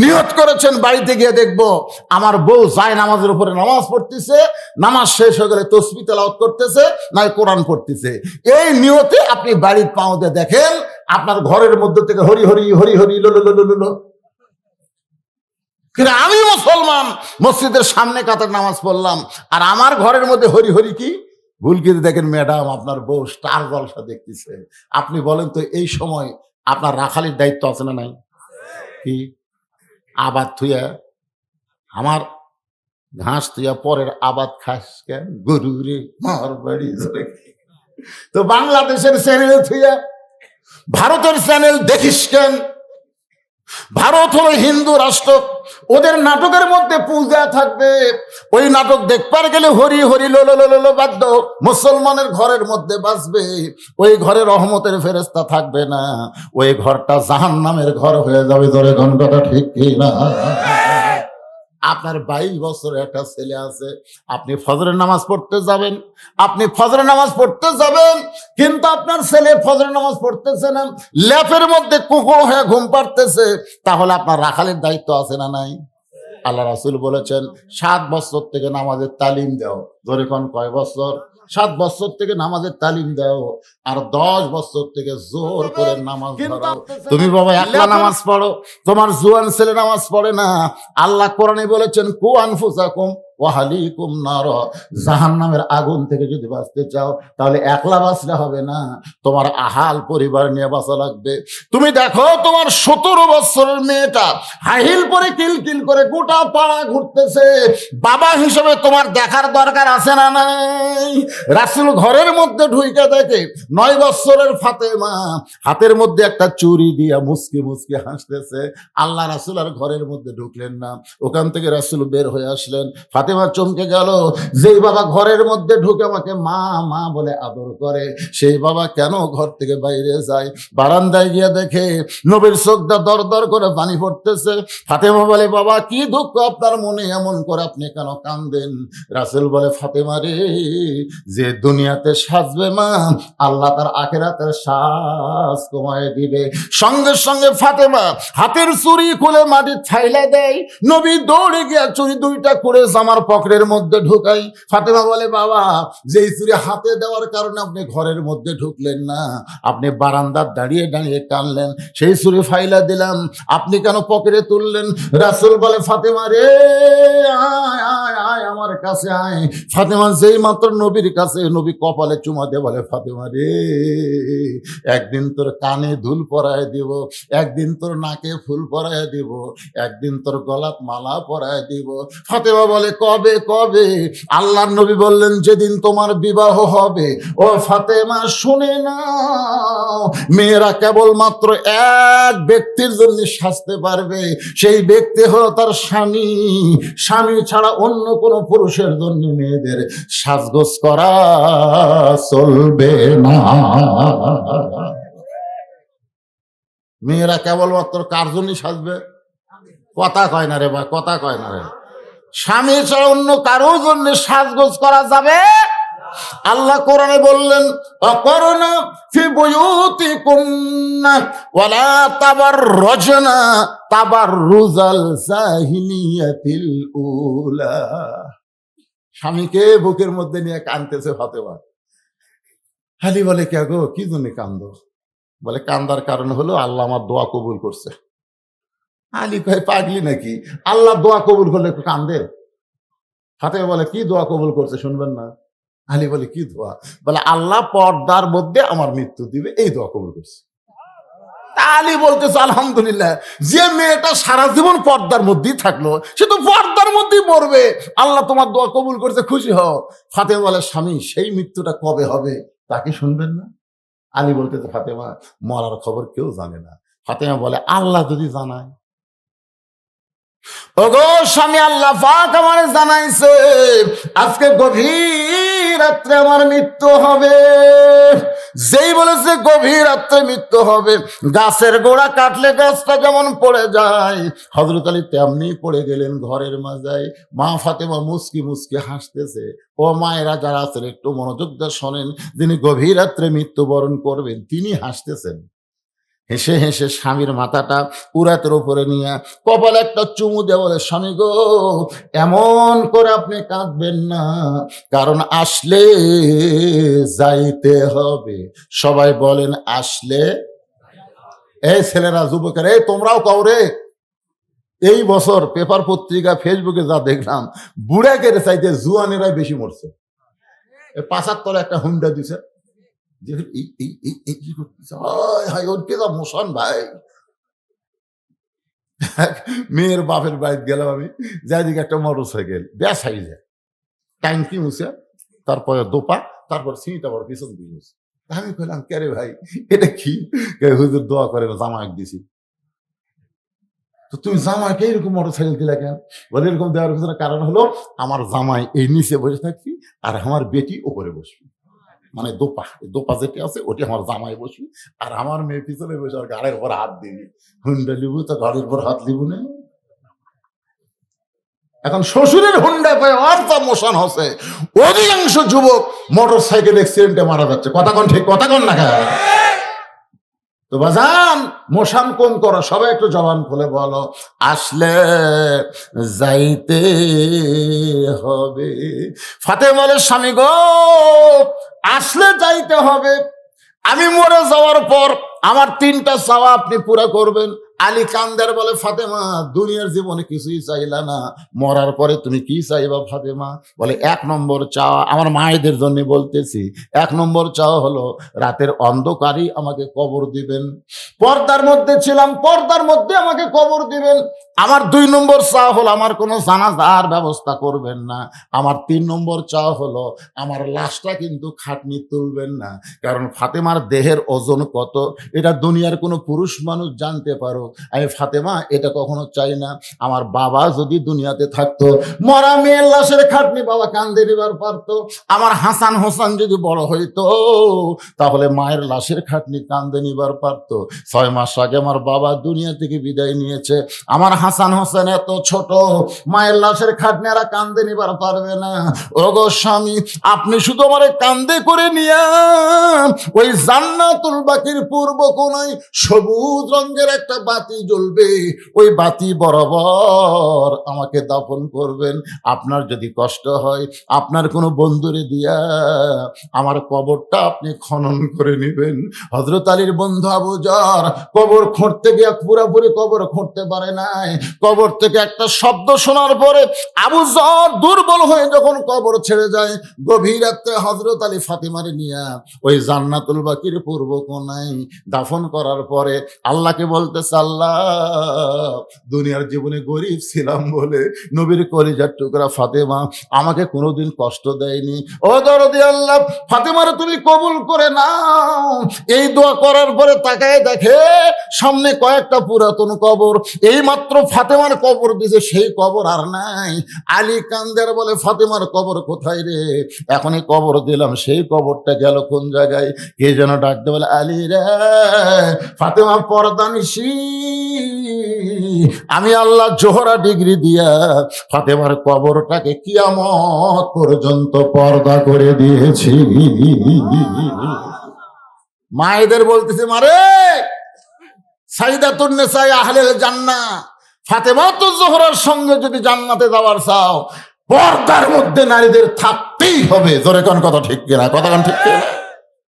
নিয়ত করেছেন বাড়িতে গিয়ে দেখবো আমার বউ যায় নামাজের উপরে নামাজ পড়তেছে, নামাজ শেষ হয়ে গেলে তসবিহ তেলাওয়াত করতেছে, নয় কোরআন পড়তেছে। এই নিয়তে আপনি বাড়ির পাওতে দেখেন আপনার ঘরের মধ্যে থেকে হরি হরি হরি হরি লো লো লো লো লো। কিন্তু আমি মুসলমান, মসজিদের সামনে কাতার নামাজ পড়লাম, আর আমার ঘরের মধ্যে হরি হরি কি? ভুল করে দেখেন ম্যাডাম আপনার বউ স্টার জলসা দেখতেছে। আপনি বলেন তো এই সময় আপনার রাখালির দায়িত্ব আছে না নাই? কি আবাদ থুয়া আমার ঘাস তুইয়া পরের আবাদ খাস কেন? গরু রে মার বাড়ি ধরে। তো বাংলাদেশের চ্যানেল থুয়া ভারতের চ্যানেল দেখিস কেন? ভারত হলো হিন্দু রাষ্ট্র, ওদের নাটকের মধ্যে পূজা থাকবে, ওই নাটক দেখবার গেলে হরি হরি লো লো লো লো বাদ্য মুসলমানের ঘরের মধ্যে বাজবে। ওই ঘরে রহমতের ফেরেশতা থাকবে না, ওই ঘরটা জাহান্নামের ঘর হয়ে যাবে। ধরে ঘন্টাটা ঠিক কি না? আপনার 22 বছরের একটা ছেলে আছে, আপনি ফজরের নামাজ পড়তে যাবেন, কিন্তু আপনার ছেলে ফজরের নামাজ পড়তেছে না, ল্যাপের মধ্যে কুকুর হয়ে ঘুম পাড়তেছে, তাহলে আপনার রাখালের দায়িত্ব আছে না নাই? আল্লাহ রাসূল বলেছেন 7 বছর থেকে নামাজের তালিম দাও। ধরে কোন কয় বছর? 7 বছর থেকে নামাজের তালিম দাও, আর 10 বছর থেকে জোর করে নামাজ ধরাও। তুমি বাবা একলা নামাজ পড়ো, তোমার জুয়ান ছেলে নামাজ পড়ে না। আল্লাহ কোরআনে বলেছেন কু আনফুসাকুম ওয়া আহলিকুম নার, জাহান্নামের আগুন থেকে যদি বাঁচতে চাও তাহলে একলা বাঁচলে হবে না, তোমার আহাল পরিবার নিয়ে বাঁচা লাগবে। তুমি দেখো তোমার 17 বছরের মেয়েটা হাইহিল পরে কিলকিল করে গোটা পাড়া ঘুরতেছে, বাবা হিসেবে তোমার দেখার দরকার আছে না নাই? রাসূল ঘরের মধ্যে ঢুইকে দেখে 9 বছরের ফাতেমা হাতের মধ্যে একটা চুরি দিয়া মুসকি মুসকি হাসতেছে। আল্লাহ রাসূল আর ঘরের মধ্যে ঢুকলেন না, ওখান থেকে রাসূল বের হয়ে আসলেন। ফাতেমা চমকে গেল, যেই বাবা ঘরের মধ্যে ঢুকে আমাকে মা মা বলে আদর করে, সেই বাবা কেন ঘর থেকে বাইরে যায়? বারান্দায় গিয়ে দেখে নবীর চোখটা দর দর করে পানি পড়তেছে। ফাতেমা বলে বাবা কি দুঃখ আপনার মনে, এমন করে আপনি কেন কাঁদেন? রাসূল বলে ফাতেমা রে, যে দুনিয়াতে সাজবে মা, আল্লাহ তার আখিরাতের সাজ কমায় দিবে। সঙ্গে সঙ্গে ফাতেমা হাতের চুড়ি খুলে মাটি ছাইলা দেয়, নবী দৌড়ে গিয়া চুড়ি দুইটা করে জামার পকেটের মধ্যে ঢুকাই। ফাতেমা বলে বাবা যেই চুড়ি হাতে দেওয়ার কারণে আপনি ঘরের মধ্যে ঢুকলেন না, আপনি বারান্দার দাঁড়িয়ে দাঁড়িয়ে টানলেন, সেই চুড়ি ফাইলা দিলাম, আপনি কেন পকেটে তুললেন? রাসূল বলে ফাতেমা রে আয় আয় আয় আমার কাছে আয়। ফাতেমা যেই মাত্র নবীর কাছে, নবী কপালে চুমা দিয়ে বলে ফাতেমা রে, একদিন তোর কানে দুল পরায় দিব, একদিন তোর নাকে ফুল পরায় দিব, একদিন তোর গলাত মালা পরায় দিব। ফাতেমা বলে কবে কবে? আল্লাহর নবী বললেন যেদিন তোমার বিবাহ হবে। ও ফাতেমা শুনে নাও, মেয়েরা কেবলমাত্র এক ব্যক্তির জন্য সাজতে পারবে, সেই ব্যক্তি হলো তার স্বামী। স্বামী ছাড়া অন্য কোনো পুরুষের জন্য মেয়েদের সাজগোজ করা চলবে না। মেয়েরা কেবলমাত্র কার জন্য সাজবে? কথা কয় না রে বা, কথা কয় না রে। স্বামী ছাড়া অন্য কারোর জন্য সাজগোজ করা যাবে আল্লাহ কোরআনে বললেন অকরনা ফি বুয়ুতিকুন্না ওয়ালা তাবাররুজনা তাবাররুজাল জাহিলিয়াতিল উলা। স্বামীকে বুকের মধ্যে নিয়ে কাঁদতেছে ফাতেমা। আলী বলে কে গো, কি জন্য কান্দো? বলে কান্দার কারণ হলো আল্লাহ আমার দোয়া কবুল করছে। আলী কয় পাগলি নাকি, আল্লাহ দোয়া কবুল করলে কান্দে? ফাতেমা বলে কি দোয়া কবুল করছে শুনবেন না? আলী বলে কি দোয়া? বলে আল্লাহ পর্দার মধ্যে আমার মৃত্যু দিবে, এই দোয়া কবুল করছে। আলী বলতেছে আলহামদুলিল্লাহ, যে মেয়েটা সারা জীবন পর্দার মধ্যেই থাকলো সে তো পর্দার মধ্যেই মরবে, আল্লাহ তোমার দোয়া কবুল করছে, খুশি হও। ফাতেমা বলে স্বামী সেই মৃত্যুটা কবে হবে তাকে শুনবেন না? আলী বলতেছে ফাতেমা মরার খবর কেউ জানে না। ফাতেমা বলে আল্লাহ যদি জানায়। ওগো স্বামী, আল্লাহ পাক আমারে জানাইছে আজকে গভীর রাত্রে আমার মৃত্যু হবে। যেই বলেছে গভীর রাত্রে মৃত্যু হবে, গাছের গোড়া কাটলে গাছটা যেমন পড়ে যায়, হযরত আলী তেমনি পড়ে গেলেন ঘরের মাজায়। মা ফাতেমা মুস্কি মুস্কি হাসতেছে। ও মায়েরা যারা আছেন একটু মনোযোগ দিয়ে শোনেন, যিনি গভীর রাত্রে মৃত্যুবরণ করবেন তিনি হাসতেছেন। হেসে হেসে স্বামীর মাথাটা উরাতের উপরে নিয়ে কপালে একটা চুমু দিয়ে বলে স্বামী গো, এমন করে আপনি কাঁদবেন না, কারণ আসলে যাইতে হবে। সবাই বলেন আসলে। এই ছেলেরা, যুবকেরা, এই তোমরাও কাউরে এই বছর পেপার পত্রিকা ফেসবুকে যা দেখলাম, বুড়া কেটে চাইতে জুয়ানেরাই বেশি মরছে। ৭৫ একটা হুন্ডা দিছে, মেয়ের বাপের বাড়িতে গেলাম আমি, যাইদিকে একটা মোটর সাইকেল ব্যাস হাইজে ট্যাঙ্কি মুছে, তারপরে দোপা, তারপর সিঁড়িটা বড় পিছন দিয়ে মুছে। আমি কইলাম কে রে ভাই, এটা কি? হুজুর দোয়া করে জামাই দিছি। তো তুমি জামাইকে এরকম মোটর সাইকেল দিলা কেন? বলে এরকম দেওয়ার পিছনে কারণ হলো আমার জামাই এই নিচে বসে থাকবি আর আমার বেটি ওপরে বসবি, মানে দোপা, দোপা যেটি আছে ওটি আমার জামাই বসবি আর আমার মেয়ে পিছনে বসে আর গাড়ির উপর হাত দিবি। হুন্ডা লিবু তো গাড়ির উপর হাত লিবু না। এখন শ্বশুরের হুন্ডা পায় অর্থা মোশন হচ্ছে, অধিকাংশ যুবক মোটর সাইকেল অ্যাক্সিডেন্টে মারা যাচ্ছে। কথা কোন ঠিক, কথা কোন না? তো বাজান, মোশান কম করো, সবাই একটু জবান খুলে বলো আসলে যাইতে হবে। ফাতেমা বলে স্বামী গো, আসলে যাইতে হবে। আমি মরে যাওয়ার পর আমার 3টা চাওয়া আপনি পুরা করবেন। আলী কান্দার বলে ফাতেমা দুনিয়ার জীবনে কিছুই চাইলা না, মরার পরে তুমি কি চাইবা ফাতেমা? বলে 1 নম্বর চাওয়া, আমার মায়েদের জন্য বলতেছি, 1 নম্বর চাওয়া হলো রাতের অন্ধকারই আমাকে কবর দিবেন। পর্দার মধ্যে ছিলাম, পর্দার মধ্যে আমাকে কবর দিবেন। আমার 2 নম্বর চাওয়া হলো আমার কোনো জানাজার ব্যবস্থা করবেন না। আমার 3 নম্বর চাওয়া হলো আমার লাশটা কিন্তু খাটনি তুলবেন না, কারণ ফাতেমার দেহের ওজন কত এটা দুনিয়ার কোনো পুরুষ মানুষ জানতে পারো। আমি ফাতেমা এটা কখনো চাই না। আমার বাবা যদি দুনিয়াতে থাকতো, মরা মেয়ের লাশের খাটনি বাবা কান্দে নিবার পারতো। আমার হাসান হোসেন যদি বড় হইতো, তাহলে মায়ের লাশের খাটনি কান্দে নিবার পারতো। 6 মাস আগে আমার বাবা দুনিয়া থেকে বিদায় নিয়েছে। আমার হাসান হোসেন এত ছোট, মায়ের লাশের খাটনি আর কান্দে নিবার পারবে না। ওগো স্বামী, আপনি শুধু আমার কান্দে করে নিয়ে ওই জান্নাতুল বাকির পূর্ব কোণায় সবুজ রঙের একটা বাতি জ্বলবে, ওই বাতি বরাবর আমাকে দাফন করবেন। আপনার যদি কষ্ট হয়, আপনার কোনো বন্ধুরে দিয়া আমার কবরটা আপনি খনন করে নেবেন। হযরত আলীর বন্ধু আবু যর কবর খুঁড়তে গিয়ে পুরোপুরি কবর খুঁড়তে পারে নাই। কবর থেকে একটা শব্দ শোনার পরে আবু যর দুর্বল হয়ে যখন কবর ছেড়ে যায়, গভীর রাত্রে হযরত আলী ফাতেমারে নিয়ে ওই জান্নাতুল বাকির পূর্ব কোণায় দাফন করার পরে আল্লাহকে বলতেছে, আল্লাহ দুনিয়ার জীবনে গরিব ছিলাম বলে নবীর কলিজার টুকরা ফাতেমা আমাকে কোনোদিন কষ্ট দেয়নি। ও দরদি আল্লাহ, ফাতেমারে তুমি কবুল করে নাও। এই দোয়া করার পরে তাকায় দেখে সামনে কয়েকটা পুরাতন কবর, এই মাত্র ফাতেমার কবর দিছে, সেই কবর আর নাই। আলী কান্দের বলে ফাতেমার কবর কোথায় রে? এখনই কবর দিলাম, সেই কবরটা গেল কোন জায়গায়? কে যেন ডাকতে বলে, আলী রে, ফাতেমা পর্দা নিশি, আমি আল্লাহ জোহরা ডিগ্রি দিয়া ফাতেমার কবরটাকে কিয়ামত পর্যন্ত পর্দা করে দিয়েছি। মায়েদের বলতেছে, মারে সাইদাতুন নিসা আহলেল জান্নাহ, ফাতেমা তো জোহরার সঙ্গে যদি জান্নাতে যাওয়ার চাও, পর্দার মধ্যে নারীদের থাকতেই হবে। জোরে কোন কথা ঠিক কিনা? কথা কোন ঠিক কিনা?